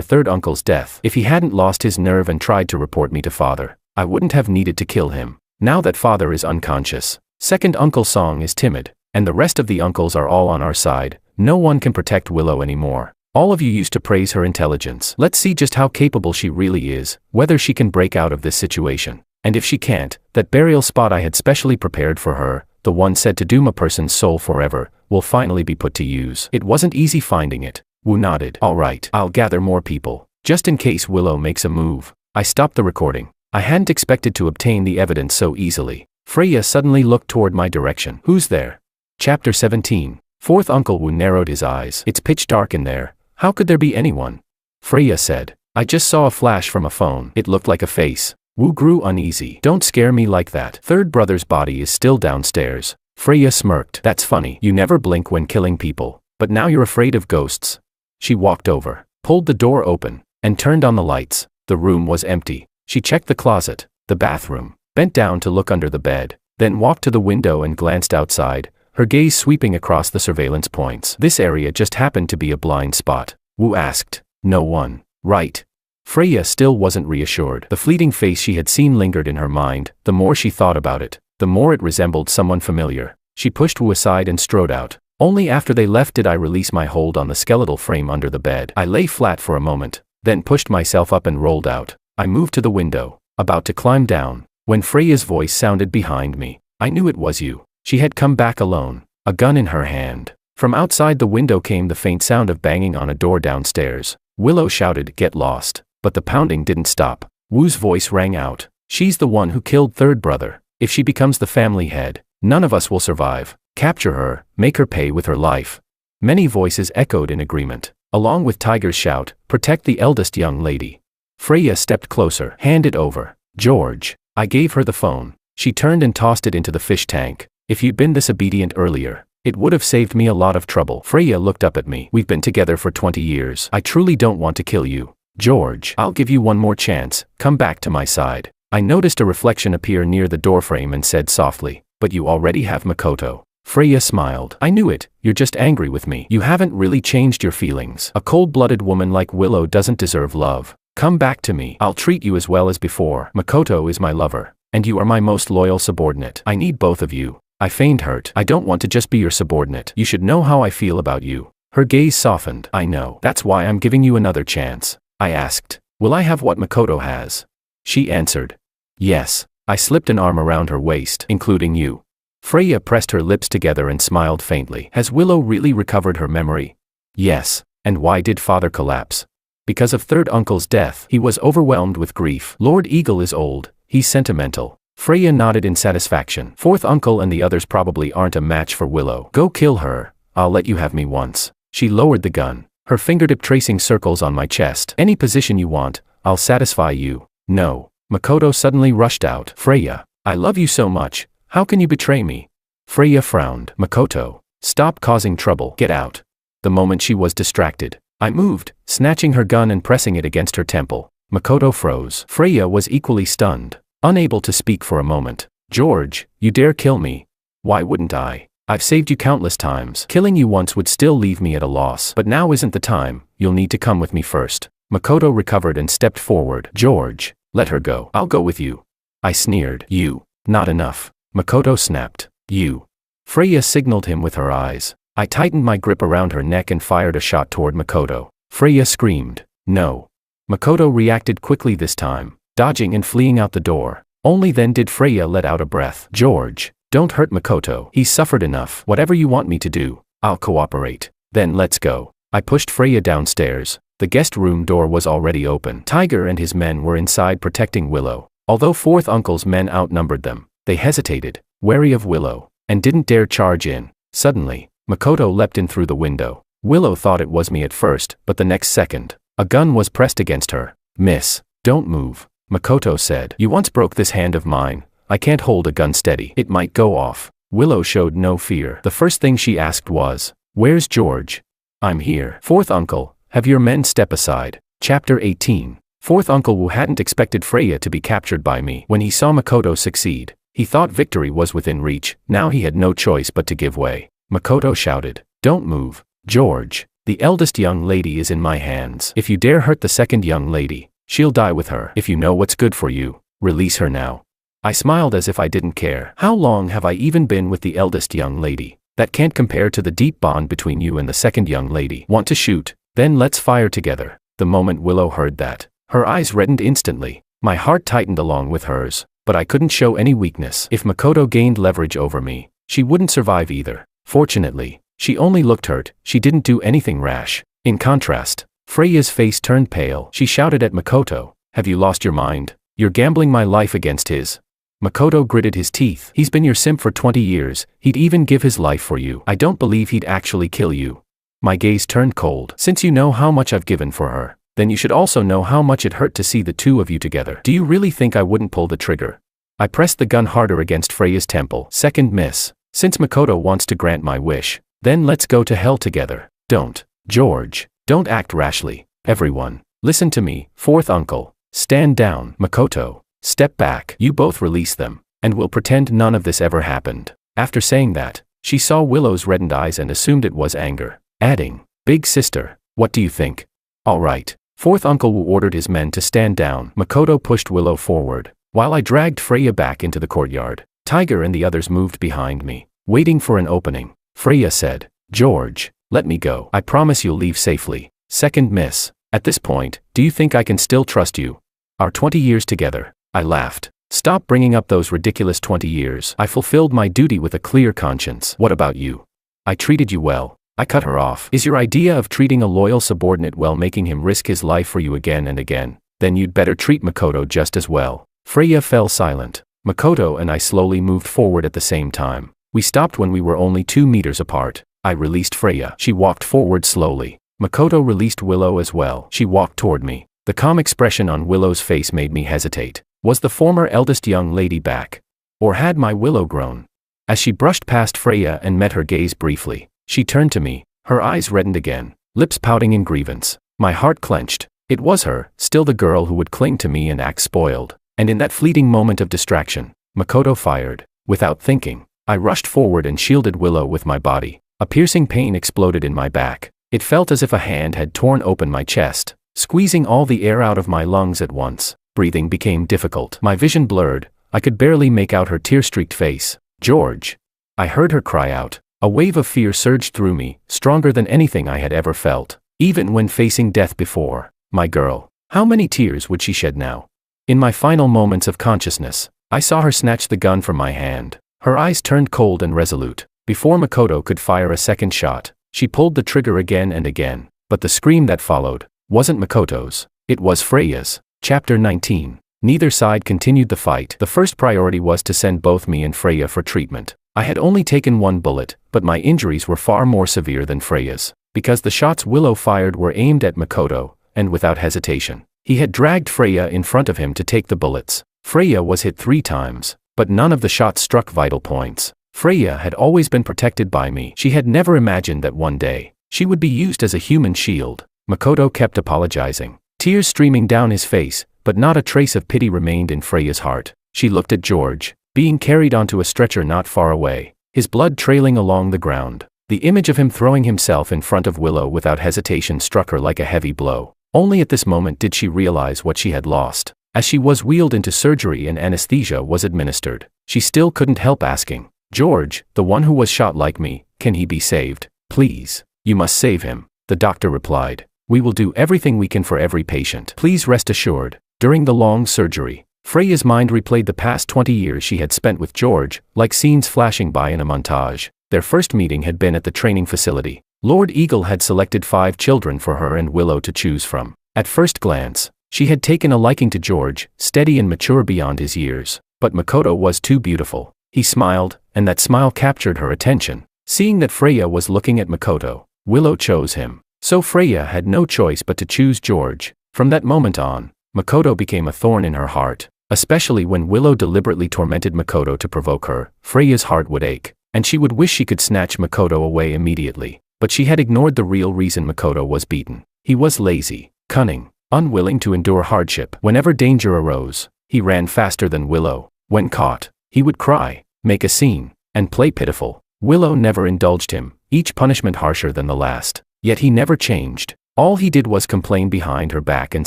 Third Uncle's death. If he hadn't lost his nerve and tried to report me to Father, I wouldn't have needed to kill him. Now that Father is unconscious, Second Uncle Song is timid, and the rest of the uncles are all on our side, no one can protect Willow anymore. All of you used to praise her intelligence. Let's see just how capable she really is, whether she can break out of this situation. And if she can't, that burial spot I had specially prepared for her, the one said to doom a person's soul forever, will finally be put to use." It wasn't easy finding it. Wu nodded. "All right, I'll gather more people, just in case Willow makes a move." I stopped the recording. I hadn't expected to obtain the evidence so easily. Freya suddenly looked toward my direction. "Who's there?" Chapter 17. Fourth Uncle Wu narrowed his eyes. "It's pitch dark in there. How could there be anyone?" Freya said. "I just saw a flash from a phone. It looked like a face." Wu grew uneasy. Don't scare me like that. Third brother's body is still downstairs. Freya smirked. That's funny. You never blink when killing people, but now you're afraid of ghosts. She walked over, pulled the door open, and turned on the lights. The room was empty. She checked the closet, the bathroom, bent down to look under the bed, then walked to the window and glanced outside, her gaze sweeping across the surveillance points. This area just happened to be a blind spot. Wu asked. No one, right? Freya still wasn't reassured. The fleeting face she had seen lingered in her mind. The more she thought about it, the more it resembled someone familiar. She pushed Wu aside and strode out. Only after they left did I release my hold on the skeletal frame under the bed. I lay flat for a moment, then pushed myself up and rolled out. I moved to the window, about to climb down, when Freya's voice sounded behind me. I knew it was you. She had come back alone, a gun in her hand. From outside the window came the faint sound of banging on a door downstairs. Willow shouted, "Get lost." But the pounding didn't stop. Wu's voice rang out. She's the one who killed third brother. If she becomes the family head, none of us will survive. Capture her, make her pay with her life. Many voices echoed in agreement, along with Tiger's shout, "Protect the eldest young lady." Freya stepped closer. "Hand it over, George." I gave her the phone. She turned and tossed it into the fish tank. If you'd been this obedient earlier, it would have saved me a lot of trouble. Freya looked up at me. We've been together for 20 years. I truly don't want to kill you, George. I'll give you one more chance. Come back to my side. I noticed a reflection appear near the doorframe and said softly, "But you already have Makoto." Freya smiled. "I knew it. You're just angry with me. You haven't really changed your feelings. A cold-blooded woman like Willow doesn't deserve love. Come back to me. I'll treat you as well as before. Makoto is my lover, and you are my most loyal subordinate. I need both of you." I feigned hurt. "I don't want to just be your subordinate. You should know how I feel about you." Her gaze softened. "I know. That's why I'm giving you another chance." I asked, "Will I have what Makoto has?" She answered, "Yes." I slipped an arm around her waist, "Including you." Freya pressed her lips together and smiled faintly. "Has Willow really recovered her memory?" "Yes." "And why did father collapse?" "Because of third uncle's death. He was overwhelmed with grief. Lord Eagle is old. He's sentimental." Freya nodded in satisfaction. "Fourth uncle and the others probably aren't a match for Willow. Go kill her. I'll let you have me once." She lowered the gun, her fingertip tracing circles on my chest. "Any position you want, I'll satisfy you." "No." Makoto suddenly rushed out. "Freya, I love you so much. How can you betray me?" Freya frowned. "Makoto, stop causing trouble. Get out." The moment she was distracted, I moved, snatching her gun and pressing it against her temple. Makoto froze. Freya was equally stunned, unable to speak for a moment. "George, you dare kill me?" "Why wouldn't I? I've saved you countless times. Killing you once would still leave me at a loss. But now isn't the time. You'll need to come with me first." Makoto recovered and stepped forward. "George, let her go. I'll go with you." I sneered. "You. Not enough." Makoto snapped. "You." Freya signaled him with her eyes. I tightened my grip around her neck and fired a shot toward Makoto. Freya screamed. "No." Makoto reacted quickly this time, dodging and fleeing out the door. Only then did Freya let out a breath. "George, don't hurt Makoto. He's suffered enough. Whatever you want me to do, I'll cooperate." "Then let's go." I pushed Freya downstairs. The guest room door was already open. Tiger and his men were inside protecting Willow. Although fourth uncle's men outnumbered them, they hesitated, wary of Willow, and didn't dare charge in. Suddenly, Makoto leapt in through the window. Willow thought it was me at first, but the next second, a gun was pressed against her. "Miss, don't move," Makoto said. "You once broke this hand of mine. I can't hold a gun steady. It might go off." Willow showed no fear. The first thing she asked was, "Where's George?" "I'm here." "Fourth uncle, have your men step aside." Chapter 18. Fourth Uncle Wu hadn't expected Freya to be captured by me. When he saw Makoto succeed, he thought victory was within reach. Now he had no choice but to give way. Makoto shouted, "Don't move, George. The eldest young lady is in my hands. If you dare hurt the second young lady, she'll die with her. If you know what's good for you, release her now." I smiled as if I didn't care. "How long have I even been with the eldest young lady? That can't compare to the deep bond between you and the second young lady. Want to shoot? Then let's fire together." The moment Willow heard that, her eyes reddened instantly. My heart tightened along with hers, but I couldn't show any weakness. If Makoto gained leverage over me, she wouldn't survive either. Fortunately, she only looked hurt. She didn't do anything rash. In contrast, Freya's face turned pale. She shouted at Makoto, "Have you lost your mind? You're gambling my life against his." Makoto gritted his teeth. "He's been your simp for 20 years. He'd even give his life for you. I don't believe he'd actually kill you." My gaze turned cold. "Since you know how much I've given for her, then you should also know how much it hurt to see the two of you together. Do you really think I wouldn't pull the trigger? I pressed the gun harder against Freya's temple. Second miss. Since Makoto wants to grant my wish, then let's go to hell together. Don't. George. Don't act rashly. Everyone. Listen to me. Fourth uncle. Stand down. Makoto. Step back. You both release them, and we'll pretend none of this ever happened. After saying that, she saw Willow's reddened eyes and assumed it was anger, adding, Big sister, what do you think? All right. Fourth uncle ordered his men to stand down. Makoto pushed Willow forward, while I dragged Freya back into the courtyard. Tiger and the others moved behind me, waiting for an opening. Freya said, George, let me go. I promise you'll leave safely. Second miss. At this point, do you think I can still trust you? Our 20 years together. I laughed. Stop bringing up those ridiculous 20 years. I fulfilled my duty with a clear conscience. What about you? I treated you well. I cut her off. Is your idea of treating a loyal subordinate well making him risk his life for you again and again? Then you'd better treat Makoto just as well. Freya fell silent. Makoto and I slowly moved forward at the same time. We stopped when we were only 2 meters apart. I released Freya. She walked forward slowly. Makoto released Willow as well. She walked toward me. The calm expression on Willow's face made me hesitate. Was the former eldest young lady back? Or had my Willow grown? As she brushed past Freya and met her gaze briefly, she turned to me, her eyes reddened again, lips pouting in grievance. My heart clenched. It was her, still the girl who would cling to me and act spoiled. And in that fleeting moment of distraction, Makoto fired. Without thinking, I rushed forward and shielded Willow with my body. A piercing pain exploded in my back. It felt as if a hand had torn open my chest, squeezing all the air out of my lungs at once. Breathing became difficult. My vision blurred. I could barely make out her tear-streaked face. George. I heard her cry out. A wave of fear surged through me, stronger than anything I had ever felt, even when facing death before. My girl. How many tears would she shed now? In my final moments of consciousness, I saw her snatch the gun from my hand. Her eyes turned cold and resolute. Before Makoto could fire a second shot, she pulled the trigger again and again. But the scream that followed wasn't Makoto's. It was Freya's. Chapter 19. Neither side continued the fight. The first priority was to send both me and Freya for treatment. I had only taken 1 bullet, but my injuries were far more severe than Freya's, because the shots Willow fired were aimed at Makoto, and without hesitation. He had dragged Freya in front of him to take the bullets. Freya was hit 3 times, but none of the shots struck vital points. Freya had always been protected by me. She had never imagined that one day, she would be used as a human shield. Makoto kept apologizing, tears streaming down his face, but not a trace of pity remained in Freya's heart. She looked at George, being carried onto a stretcher not far away, his blood trailing along the ground. The image of him throwing himself in front of Willow without hesitation struck her like a heavy blow. Only at this moment did she realize what she had lost. As she was wheeled into surgery and anesthesia was administered, she still couldn't help asking, George, the one who was shot like me, can he be saved? Please. You must save him. The doctor replied. We will do everything we can for every patient. Please rest assured. During the long surgery, Freya's mind replayed the past 20 years she had spent with George, like scenes flashing by in a montage. Their first meeting had been at the training facility. Lord Eagle had selected 5 children for her and Willow to choose from. At first glance, she had taken a liking to George, steady and mature beyond his years. But Makoto was too beautiful. He smiled, and that smile captured her attention. Seeing that Freya was looking at Makoto, Willow chose him. So Freya had no choice but to choose George. From that moment on, Makoto became a thorn in her heart. Especially when Willow deliberately tormented Makoto to provoke her, Freya's heart would ache, and she would wish she could snatch Makoto away immediately. But she had ignored the real reason Makoto was beaten. He was lazy, cunning, unwilling to endure hardship. Whenever danger arose, he ran faster than Willow. When caught, he would cry, make a scene, and play pitiful. Willow never indulged him, each punishment harsher than the last. Yet he never changed. All he did was complain behind her back and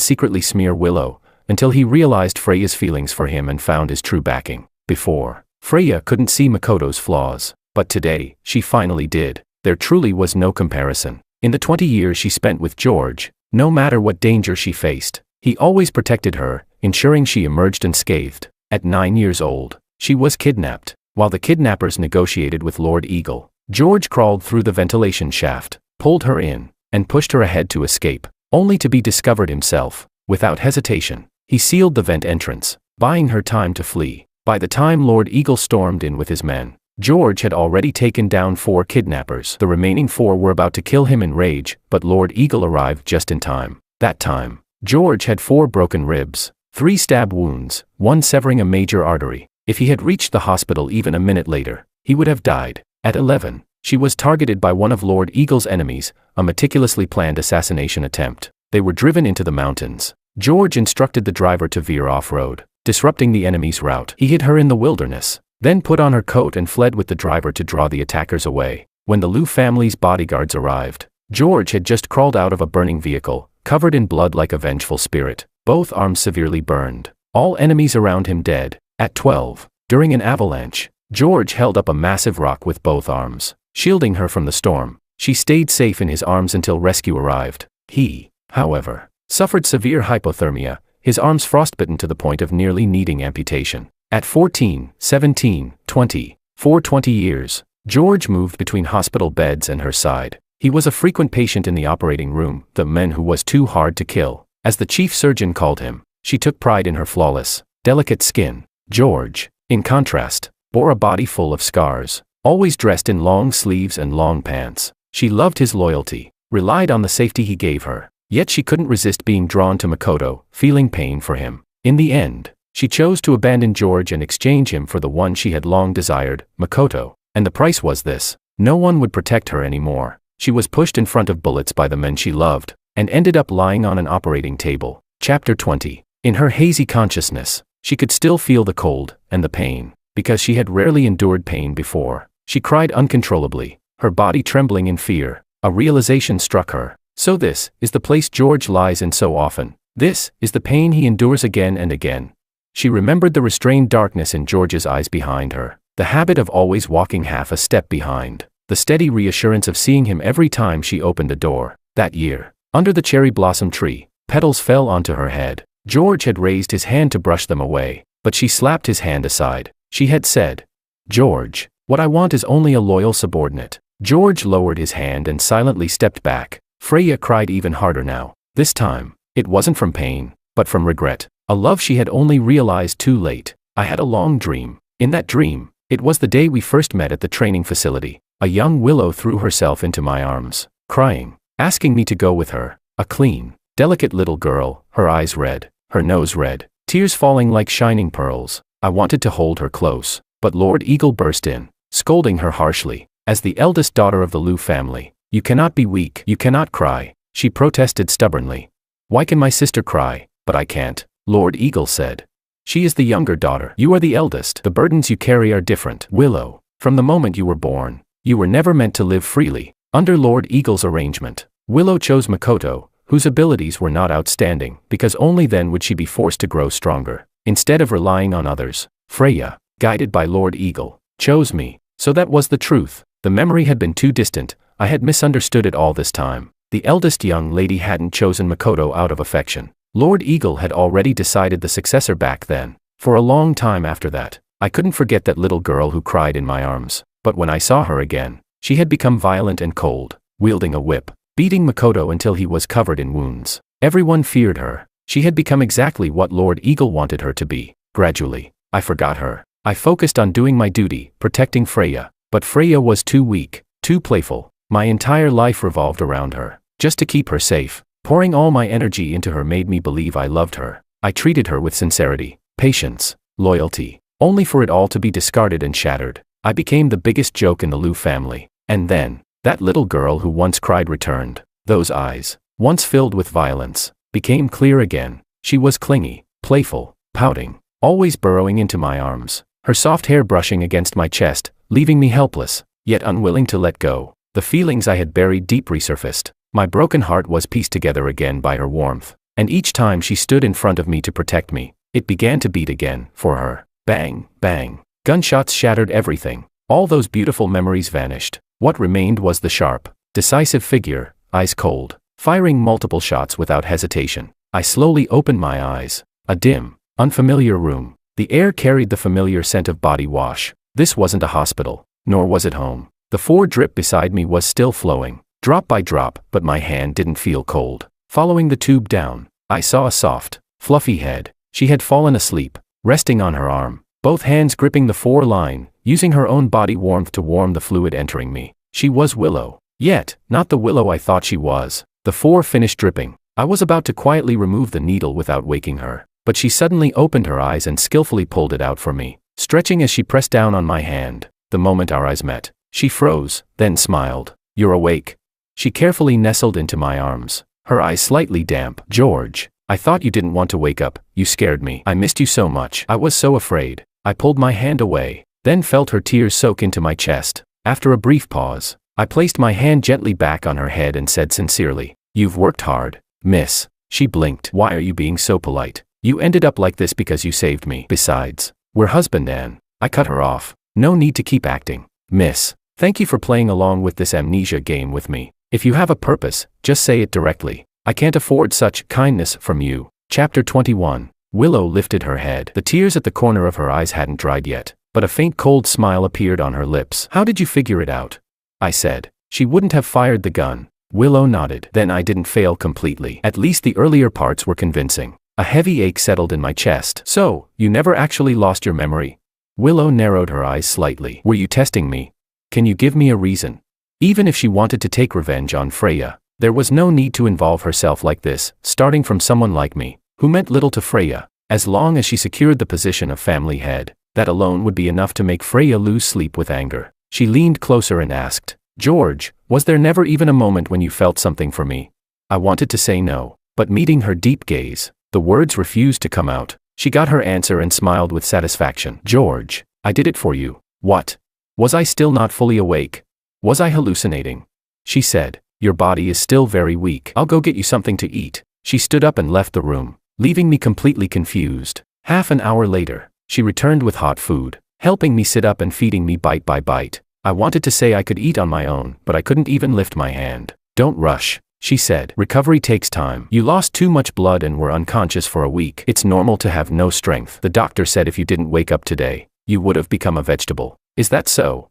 secretly smear Willow, until he realized Freya's feelings for him and found his true backing. Before, Freya couldn't see Makoto's flaws, but today, she finally did. There truly was no comparison. In the 20 years she spent with George, no matter what danger she faced, he always protected her, ensuring she emerged unscathed. At 9 years old, she was kidnapped. While the kidnappers negotiated with Lord Eagle, George crawled through the ventilation shaft, pulled her in, and pushed her ahead to escape, only to be discovered himself. Without hesitation, he sealed the vent entrance, buying her time to flee. By the time Lord Eagle stormed in with his men, George had already taken down 4 kidnappers. The remaining 4 were about to kill him in rage, but Lord Eagle arrived just in time. That time, George had 4 broken ribs, 3 stab wounds, 1 severing a major artery. If he had reached the hospital even a minute later, he would have died. At 11, she was targeted by one of Lord Eagle's enemies, a meticulously planned assassination attempt. They were driven into the mountains. George instructed the driver to veer off-road, disrupting the enemy's route. He hid her in the wilderness, then put on her coat and fled with the driver to draw the attackers away. When the Liu family's bodyguards arrived, George had just crawled out of a burning vehicle, covered in blood like a vengeful spirit, both arms severely burned, all enemies around him dead. At 12, during an avalanche, George held up a massive rock with both arms, shielding her from the storm. She stayed safe in his arms until rescue arrived. He, however, suffered severe hypothermia, his arms frostbitten to the point of nearly needing amputation. At 14, 17, 20, for 20 years, George moved between hospital beds and her side. He was a frequent patient in the operating room, the man who was too hard to kill, as the chief surgeon called him. She took pride in her flawless, delicate skin. George, in contrast, bore a body full of scars, always dressed in long sleeves and long pants. She loved his loyalty, relied on the safety he gave her, yet she couldn't resist being drawn to Makoto, feeling pain for him. In the end, she chose to abandon George and exchange him for the one she had long desired, Makoto. And the price was this: no one would protect her anymore. She was pushed in front of bullets by the men she loved, and ended up lying on an operating table. Chapter 20. In her hazy consciousness, she could still feel the cold and the pain, because she had rarely endured pain before. She cried uncontrollably, her body trembling in fear. A realization struck her. So this is the place George lies in so often. This is the pain he endures again and again. She remembered the restrained darkness in George's eyes behind her, the habit of always walking half a step behind, the steady reassurance of seeing him every time she opened a door. That year, under the cherry blossom tree, petals fell onto her head. George had raised his hand to brush them away, but she slapped his hand aside. She had said, "George, what I want is only a loyal subordinate." George lowered his hand and silently stepped back. Freya cried even harder now. This time, it wasn't from pain, but from regret, a love she had only realized too late. "I had a long dream. In that dream, it was the day we first met at the training facility. A young willow threw herself into my arms, crying, asking me to go with her. A clean, delicate little girl, her eyes red, her nose red, tears falling like shining pearls. I wanted to hold her close, but Lord Eagle burst in, scolding her harshly. As the eldest daughter of the Liu family, you cannot be weak, you cannot cry," she protested stubbornly. "Why can my sister cry, but I can't?" Lord Eagle said. "She is the younger daughter. You are the eldest. The burdens you carry are different. Willow, from the moment you were born, you were never meant to live freely." Under Lord Eagle's arrangement, Willow chose Makoto, whose abilities were not outstanding, because only then would she be forced to grow stronger. Instead of relying on others, Freya, guided by Lord Eagle, chose me. So that was the truth. The memory had been too distant. I had misunderstood it all this time. The eldest young lady hadn't chosen Makoto out of affection. Lord Eagle had already decided the successor back then. For a long time after that, I couldn't forget that little girl who cried in my arms. But when I saw her again, she had become violent and cold, wielding a whip, beating Makoto until he was covered in wounds. Everyone feared her. She had become exactly what Lord Eagle wanted her to be. Gradually, I forgot her. I focused on doing my duty, protecting Freya. But Freya was too weak, too playful. My entire life revolved around her, just to keep her safe. Pouring all my energy into her made me believe I loved her. I treated her with sincerity, patience, loyalty, only for it all to be discarded and shattered. I became the biggest joke in the Liu family. And then, that little girl who once cried returned. Those eyes, once filled with violence, became clear again. She was clingy, playful, pouting, always burrowing into my arms, her soft hair brushing against my chest, leaving me helpless, yet unwilling to let go. The feelings I had buried deep resurfaced. My broken heart was pieced together again by her warmth, and each time she stood in front of me to protect me, it began to beat again, for her. Bang, bang. Gunshots shattered everything. All those beautiful memories vanished. What remained was the sharp, decisive figure, eyes cold, firing multiple shots without hesitation. I slowly opened my eyes. A dim, unfamiliar room. The air carried the familiar scent of body wash. This wasn't a hospital, nor was it home. The 4 drip beside me was still flowing, drop by drop, but my hand didn't feel cold. Following the tube down, I saw a soft, fluffy head. She had fallen asleep, resting on her arm, both hands gripping the 4 line, using her own body warmth to warm the fluid entering me. She was Willow, yet not the Willow I thought she was. The 4 finished dripping. I was about to quietly remove the needle without waking her, but she suddenly opened her eyes and skillfully pulled it out for me, stretching as she pressed down on my hand. The moment our eyes met, she froze, then smiled. "You're awake." She carefully nestled into my arms, her eyes slightly damp. "George, I thought you didn't want to wake up. You scared me. I missed you so much. I was so afraid." I pulled my hand away, then felt her tears soak into my chest. After a brief pause, I placed my hand gently back on her head and said sincerely, "You've worked hard, miss." She blinked. "Why are you being so polite? You ended up like this because you saved me. Besides, we're husband and..." I cut her off. "No need to keep acting, miss. Thank you for playing along with this amnesia game with me. If you have a purpose, just say it directly. I can't afford such kindness from you." Chapter 21. Willow lifted her head. The tears at the corner of her eyes hadn't dried yet, but a faint cold smile appeared on her lips. "How did you figure it out?" I said. "She wouldn't have fired the gun." Willow nodded. "Then I didn't fail completely. At least the earlier parts were convincing." A heavy ache settled in my chest. "So, you never actually lost your memory?" Willow narrowed her eyes slightly. "Were you testing me? Can you give me a reason?" Even if she wanted to take revenge on Freya, there was no need to involve herself like this, starting from someone like me, who meant little to Freya. As long as she secured the position of family head, that alone would be enough to make Freya lose sleep with anger. She leaned closer and asked, "George, was there never even a moment when you felt something for me?" I wanted to say no, but meeting her deep gaze, the words refused to come out. She got her answer and smiled with satisfaction. "George, I did it for you." What? Was I still not fully awake? Was I hallucinating? She said, "Your body is still very weak. I'll go get you something to eat." She stood up and left the room, leaving me completely confused. Half an hour later, she returned with hot food, helping me sit up and feeding me bite by bite. I wanted to say I could eat on my own, but I couldn't even lift my hand. "Don't rush," she said. "Recovery takes time. You lost too much blood and were unconscious for a week. It's normal to have no strength. The doctor said if you didn't wake up today, you would have become a vegetable. Is that so?"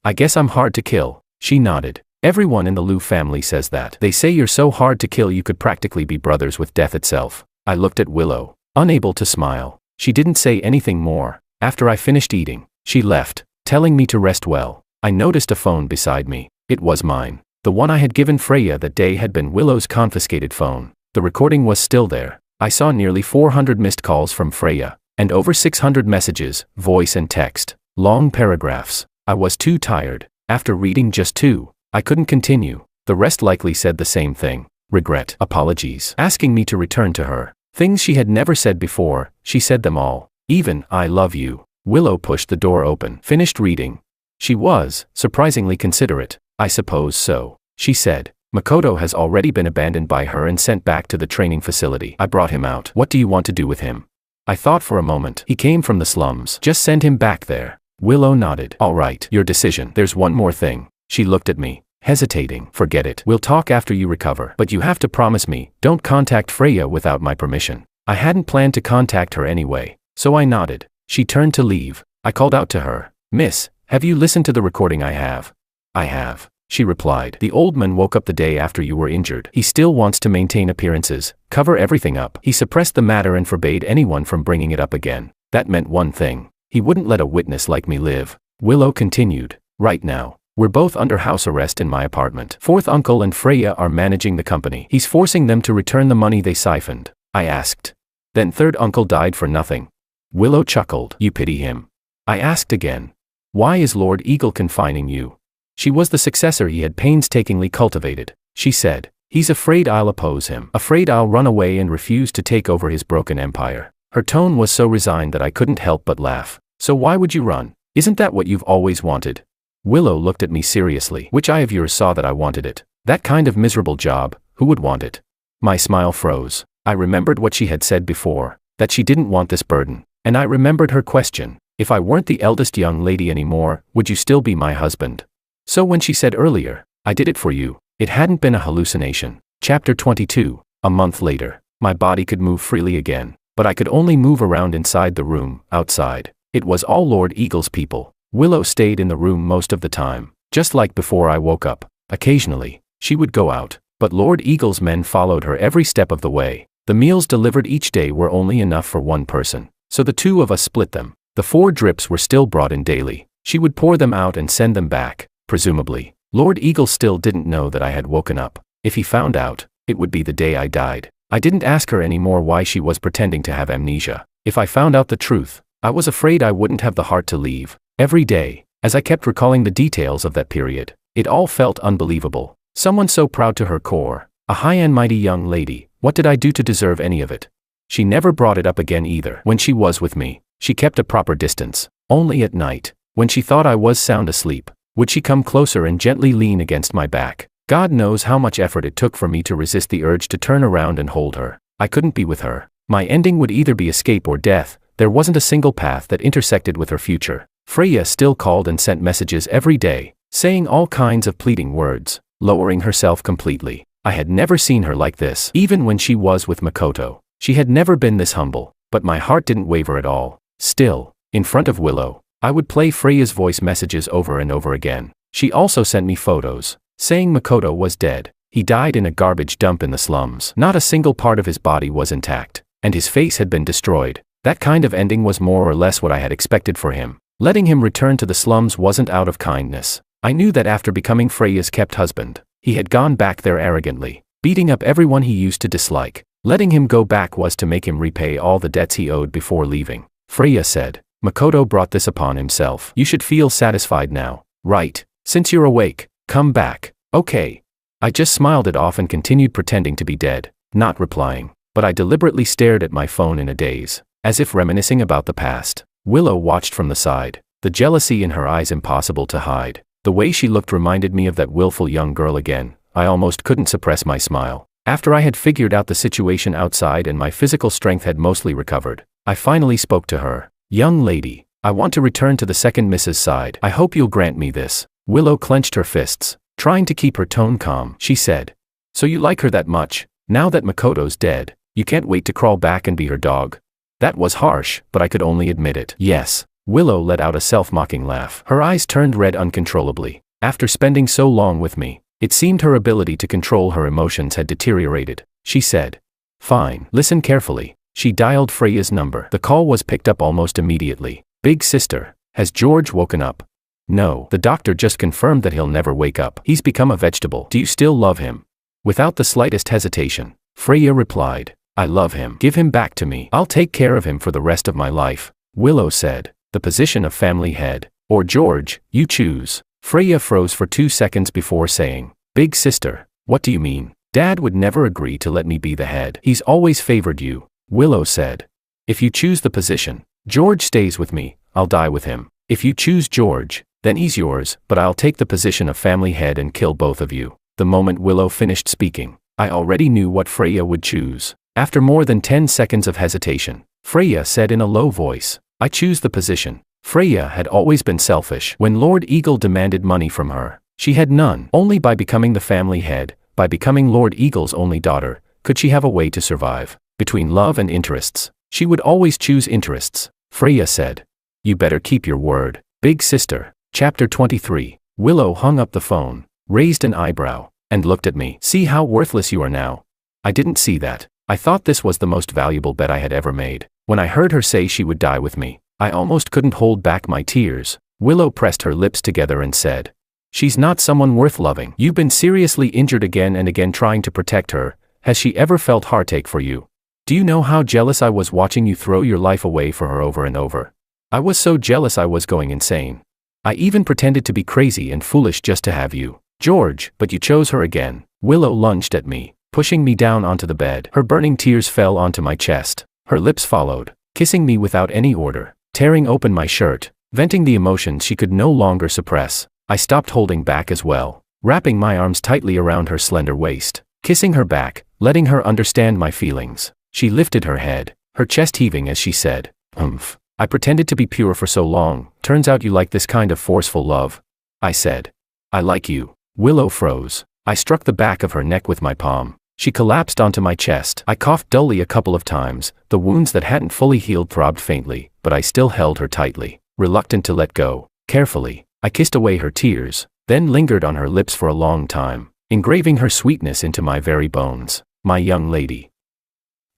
"I guess I'm hard to kill." She nodded. "Everyone in the Liu family says that. They say you're so hard to kill you could practically be brothers with death itself." I looked at Willow, unable to smile. She didn't say anything more. After I finished eating, she left, telling me to rest well. I noticed a phone beside me. It was mine. The one I had given Freya that day had been Willow's confiscated phone. The recording was still there. I saw nearly 400 missed calls from Freya, and over 600 messages, voice and text, long paragraphs. I was too tired. After reading just 2, I couldn't continue. The rest likely said the same thing. Regret, apologies, asking me to return to her. Things she had never said before, she said them all. Even, "I love you." Willow pushed the door open. Finished reading. She was, surprisingly considerate. "I suppose so," she said. "Makoto has already been abandoned by her and sent back to the training facility. I brought him out. What do you want to do with him?" I thought for a moment. "He came from the slums. Just send him back there." Willow nodded. "All right, your decision. There's one more thing." She looked at me, hesitating. "Forget it. We'll talk after you recover. But you have to promise me, don't contact Freya without my permission." I hadn't planned to contact her anyway, so I nodded. She turned to leave. I called out to her, "Miss, have you listened to the recording I have?" "I have," she replied. "The old man woke up the day after you were injured. He still wants to maintain appearances, cover everything up. He suppressed the matter and forbade anyone from bringing it up again. That meant one thing. He wouldn't let a witness like me live." Willow continued, "Right now, we're both under house arrest in my apartment. Fourth uncle and Freya are managing the company. He's forcing them to return the money they siphoned." I asked. "Then third uncle died for nothing?" Willow chuckled. "You pity him." I asked again. "Why is Lord Eagle confining you?" She was the successor he had painstakingly cultivated. She said, "He's afraid I'll oppose him, afraid I'll run away and refuse to take over his broken empire." Her tone was so resigned that I couldn't help but laugh. "So why would you run? Isn't that what you've always wanted?" Willow looked at me seriously. "Which eye of yours saw that I wanted it? That kind of miserable job, who would want it?" My smile froze. I remembered what she had said before, that she didn't want this burden, and I remembered her question. If I weren't the eldest young lady anymore, would you still be my husband? So when she said earlier, "I did it for you," it hadn't been a hallucination. Chapter 22. A month later, my body could move freely again, but I could only move around inside the room. Outside, it was all Lord Eagle's people. Willow stayed in the room most of the time, just like before I woke up. Occasionally, she would go out, but Lord Eagle's men followed her every step of the way. The meals delivered each day were only enough for one person, so the two of us split them. The 4 drips were still brought in daily. She would pour them out and send them back. Presumably, Lord Eagle still didn't know that I had woken up. If he found out, It would be the day I died. I didn't ask her anymore why she was pretending to have amnesia. If I found out the truth, I was afraid I wouldn't have the heart to leave. Every day, as I kept recalling the details of that period, it all felt unbelievable. Someone so proud to her core, a high and mighty young lady, what did I do to deserve any of it? She never brought it up again either. When she was with me, she kept a proper distance. Only at night, when she thought I was sound asleep, would she come closer and gently lean against my back. God knows how much effort it took for me to resist the urge to turn around and hold her. I couldn't be with her. My ending would either be escape or death. There wasn't a single path that intersected with her future. Freya still called and sent messages every day, saying all kinds of pleading words, lowering herself completely. I had never seen her like this. Even when she was with Makoto, she had never been this humble, but my heart didn't waver at all. Still, in front of Willow, I would play Freya's voice messages over and over again. She also sent me photos, saying Makoto was dead. He died in a garbage dump in the slums. Not a single part of his body was intact, and his face had been destroyed. That kind of ending was more or less what I had expected for him. Letting him return to the slums wasn't out of kindness. I knew that after becoming Freya's kept husband, he had gone back there arrogantly, beating up everyone he used to dislike. Letting him go back was to make him repay all the debts he owed before leaving. Freya said, Makoto brought this upon himself. You should feel satisfied now, right? Since you're awake, come back. Okay. I just smiled it off and continued pretending to be dead, not replying, but I deliberately stared at my phone in a daze, as if reminiscing about the past. Willow watched from the side, the jealousy in her eyes impossible to hide. The way she looked reminded me of that willful young girl again. I almost couldn't suppress my smile. After I had figured out the situation outside and my physical strength had mostly recovered, I finally spoke to her. Young lady, I want to return to the second Mrs. side. I hope you'll grant me this. Willow clenched her fists, trying to keep her tone calm. She said, so you like her that much? Now that Makoto's dead, you can't wait to crawl back and be her dog? That was harsh, but I could only admit it. Yes. Willow let out a self-mocking laugh. Her eyes turned red uncontrollably. After spending so long with me, it seemed her ability to control her emotions had deteriorated. She said, fine. Listen carefully. She dialed Freya's number. The call was picked up almost immediately. Big sister, has George woken up? No. The doctor just confirmed that he'll never wake up. He's become a vegetable. Do you still love him? Without the slightest hesitation, Freya replied, I love him. Give him back to me. I'll take care of him for the rest of my life. Willow said, the position of family head, or George, you choose. Freya froze for 2 seconds before saying, Big sister, what do you mean? Dad would never agree to let me be the head. He's always favored you. Willow said, if you choose the position, George stays with me, I'll die with him. If you choose George, then he's yours, but I'll take the position of family head and kill both of you. The moment Willow finished speaking, I already knew what Freya would choose. After more than 10 seconds of hesitation, Freya said in a low voice, I choose the position. Freya had always been selfish. When Lord Eagle demanded money from her, she had none. Only by becoming the family head, by becoming Lord Eagle's only daughter, could she have a way to survive. Between love and interests, she would always choose interests. Freya said, you better keep your word. Big sister. Chapter 23. Willow hung up the phone, raised an eyebrow, and looked at me. See how worthless you are now? I didn't see that. I thought this was the most valuable bet I had ever made. When I heard her say she would die with me, I almost couldn't hold back my tears. Willow pressed her lips together and said, she's not someone worth loving. You've been seriously injured again and again trying to protect her. Has she ever felt heartache for you? Do you know how jealous I was watching you throw your life away for her over and over? I was so jealous I was going insane. I even pretended to be crazy and foolish just to have you, George, but you chose her again. Willow lunged at me, pushing me down onto the bed. Her burning tears fell onto my chest. Her lips followed, kissing me without any order, tearing open my shirt, venting the emotions she could no longer suppress. I stopped holding back as well, wrapping my arms tightly around her slender waist, kissing her back, letting her understand my feelings. She lifted her head, her chest heaving as she said, "Humph. I pretended to be pure for so long, turns out you like this kind of forceful love." I said, "I like you." Willow froze. I struck the back of her neck with my palm. She collapsed onto my chest. I coughed dully a couple of times. The wounds that hadn't fully healed throbbed faintly, but I still held her tightly, reluctant to let go. Carefully, I kissed away her tears, then lingered on her lips for a long time, engraving her sweetness into my very bones. My young lady,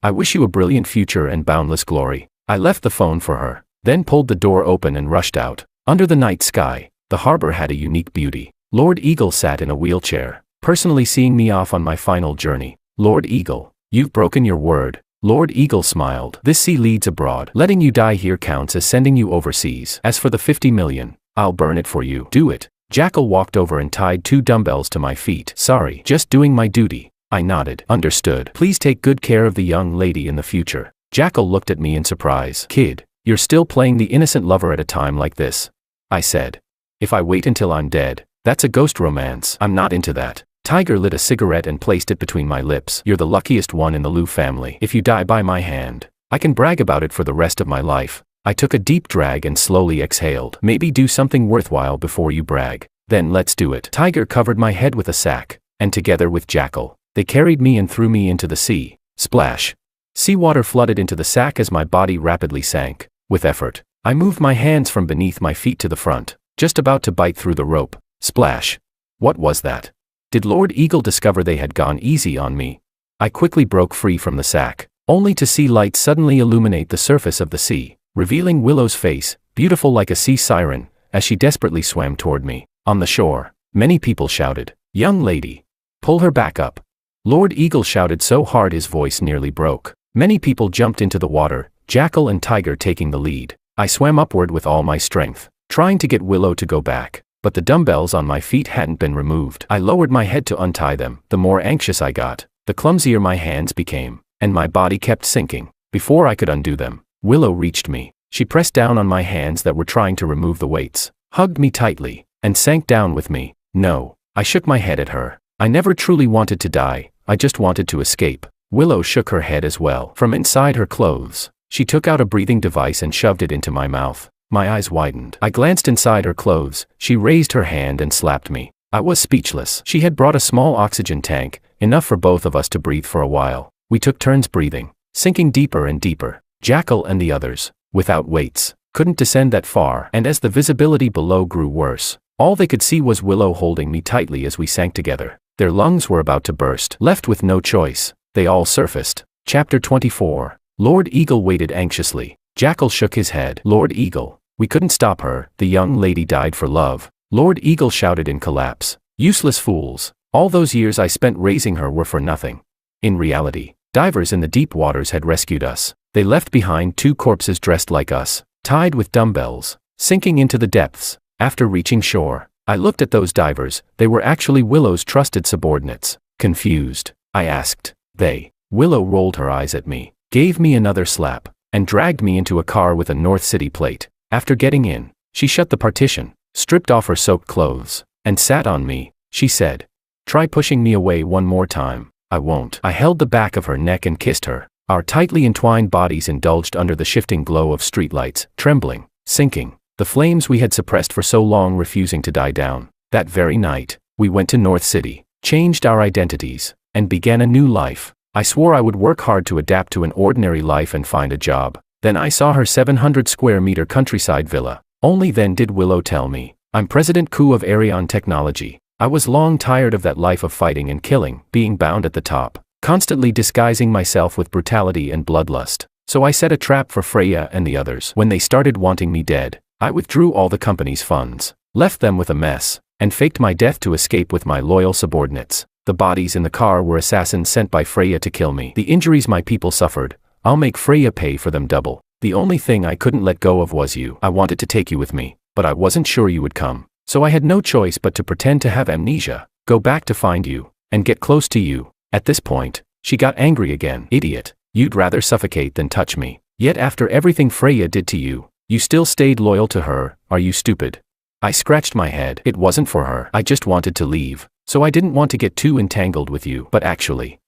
I wish you a brilliant future and boundless glory. I left the phone for her, then pulled the door open and rushed out. Under the night sky, the harbor had a unique beauty. Lord Eagle sat in a wheelchair, personally seeing me off on my final journey. Lord Eagle, you've broken your word. Lord Eagle smiled. This sea leads abroad. Letting you die here counts as sending you overseas. As for the 50 million, I'll burn it for you. Do it. Jackal walked over and tied 2 dumbbells to my feet. Sorry, just doing my duty. I nodded. Understood. Please take good care of the young lady in the future. Jackal looked at me in surprise. Kid, you're still playing the innocent lover at a time like this? I said. If I wait until I'm dead, that's a ghost romance. I'm not into that. Tiger lit a cigarette and placed it between my lips. You're the luckiest one in the Liu family. If you die by my hand, I can brag about it for the rest of my life. I took a deep drag and slowly exhaled. Maybe do something worthwhile before you brag. Then let's do it. Tiger covered my head with a sack, and together with Jackal, they carried me and threw me into the sea. Splash. Seawater flooded into the sack as my body rapidly sank. With effort, I moved my hands from beneath my feet to the front, just about to bite through the rope. Splash. What was that? Did Lord Eagle discover they had gone easy on me? I quickly broke free from the sack, only to see light suddenly illuminate the surface of the sea, revealing Willow's face, beautiful like a sea siren, as she desperately swam toward me. On the shore, many people shouted, "Young lady, pull her back up." Lord Eagle shouted so hard his voice nearly broke. Many people jumped into the water, Jackal and Tiger taking the lead. I swam upward with all my strength, trying to get Willow to go back, but the dumbbells on my feet hadn't been removed. I lowered my head to untie them. The more anxious I got, the clumsier my hands became, and my body kept sinking. Before I could undo them, Willow reached me. She pressed down on my hands that were trying to remove the weights, hugged me tightly, and sank down with me. No, I shook my head at her. I never truly wanted to die, I just wanted to escape. Willow shook her head as well. From inside her clothes, she took out a breathing device and shoved it into my mouth. My eyes widened. I glanced inside her clothes. She raised her hand and slapped me. I was speechless. She had brought a small oxygen tank, enough for both of us to breathe for a while. We took turns breathing, sinking deeper and deeper. Jackal and the others, without weights, couldn't descend that far, and as the visibility below grew worse, all they could see was Willow holding me tightly as we sank together. Their lungs were about to burst. Left with no choice, they all surfaced. Chapter 24. Lord Eagle waited anxiously. Jackal shook his head. Lord Eagle, we couldn't stop her. The young lady died for love. Lord Eagle shouted in collapse. Useless fools. All those years I spent raising her were for nothing. In reality, divers in the deep waters had rescued us. They left behind 2 corpses dressed like us, tied with dumbbells, sinking into the depths. After reaching shore, I looked at those divers. They were actually Willow's trusted subordinates. Confused, I asked, "They?" Willow rolled her eyes at me, gave me another slap, and dragged me into a car with a North City plate. After getting in, she shut the partition, stripped off her soaked clothes, and sat on me. She said, "Try pushing me away one more time." "I won't." I held the back of her neck and kissed her. Our tightly entwined bodies indulged under the shifting glow of streetlights, trembling, sinking, the flames we had suppressed for so long refusing to die down. That very night, we went to North City, changed our identities, and began a new life. I swore I would work hard to adapt to an ordinary life and find a job. Then I saw her 700 square meter countryside villa. Only then did Willow tell me, "I'm President Ku of Arion Technology." I was long tired of that life of fighting and killing, being bound at the top, constantly disguising myself with brutality and bloodlust. So I set a trap for Freya and the others. When they started wanting me dead, I withdrew all the company's funds, left them with a mess, and faked my death to escape with my loyal subordinates. The bodies in the car were assassins sent by Freya to kill me. The injuries my people suffered, I'll make Freya pay for them double. The only thing I couldn't let go of was you. I wanted to take you with me, but I wasn't sure you would come. So I had no choice but to pretend to have amnesia, go back to find you, and get close to you. At this point, she got angry again. "Idiot, you'd rather suffocate than touch me. Yet after everything Freya did to you, you still stayed loyal to her. Are you stupid?" I scratched my head. It wasn't for her. I just wanted to leave, so I didn't want to get too entangled with you. But actually,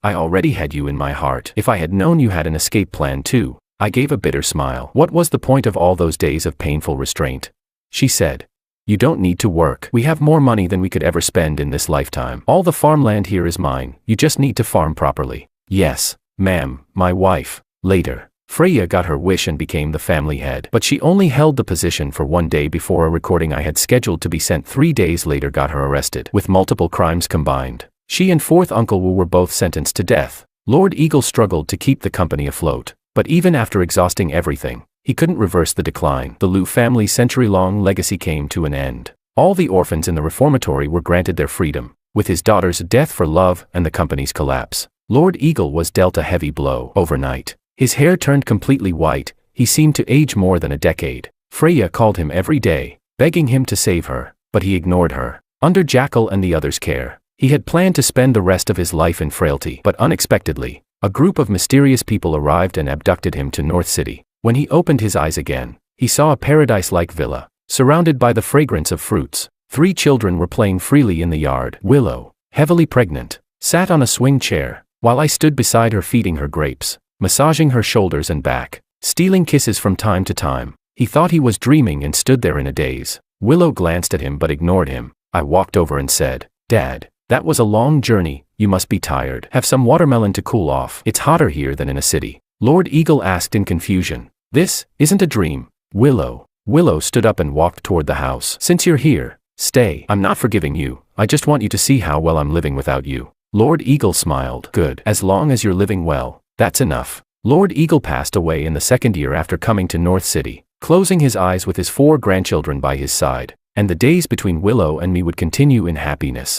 I already had you in my heart. If I had known you had an escape plan too. I gave a bitter smile. What was the point of all those days of painful restraint? She said, "You don't need to work. We have more money than we could ever spend in this lifetime. All the farmland here is mine. You just need to farm properly." "Yes, ma'am, my wife." Later, Freya got her wish and became the family head. But she only held the position for 1 day before a recording I had scheduled to be sent 3 days later got her arrested. With multiple crimes combined, she and 4th Uncle Wu were both sentenced to death. Lord Eagle struggled to keep the company afloat, but even after exhausting everything, he couldn't reverse the decline. The Liu family's century-long legacy came to an end. All the orphans in the reformatory were granted their freedom, with his daughter's death for love and the company's collapse. Lord Eagle was dealt a heavy blow overnight. His hair turned completely white, he seemed to age more than a decade. Freya called him every day, begging him to save her, but he ignored her. Under Jackal and the others' care, he had planned to spend the rest of his life in frailty. But unexpectedly, a group of mysterious people arrived and abducted him to North City. When he opened his eyes again, he saw a paradise-like villa, surrounded by the fragrance of fruits. 3 children were playing freely in the yard. Willow, heavily pregnant, sat on a swing chair, while I stood beside her feeding her grapes, massaging her shoulders and back, stealing kisses from time to time. He thought he was dreaming and stood there in a daze. Willow glanced at him but ignored him. I walked over and said, "Dad, that was a long journey, you must be tired. Have some watermelon to cool off. It's hotter here than in a city." Lord Eagle asked in confusion, "This isn't a dream, Willow." Willow stood up and walked toward the house. "Since you're here, stay. I'm not forgiving you, I just want you to see how well I'm living without you." Lord Eagle smiled. "Good. As long as you're living well, that's enough." Lord Eagle passed away in the 2nd year after coming to North City, closing his eyes with his 4 grandchildren by his side, and the days between Willow and me would continue in happiness.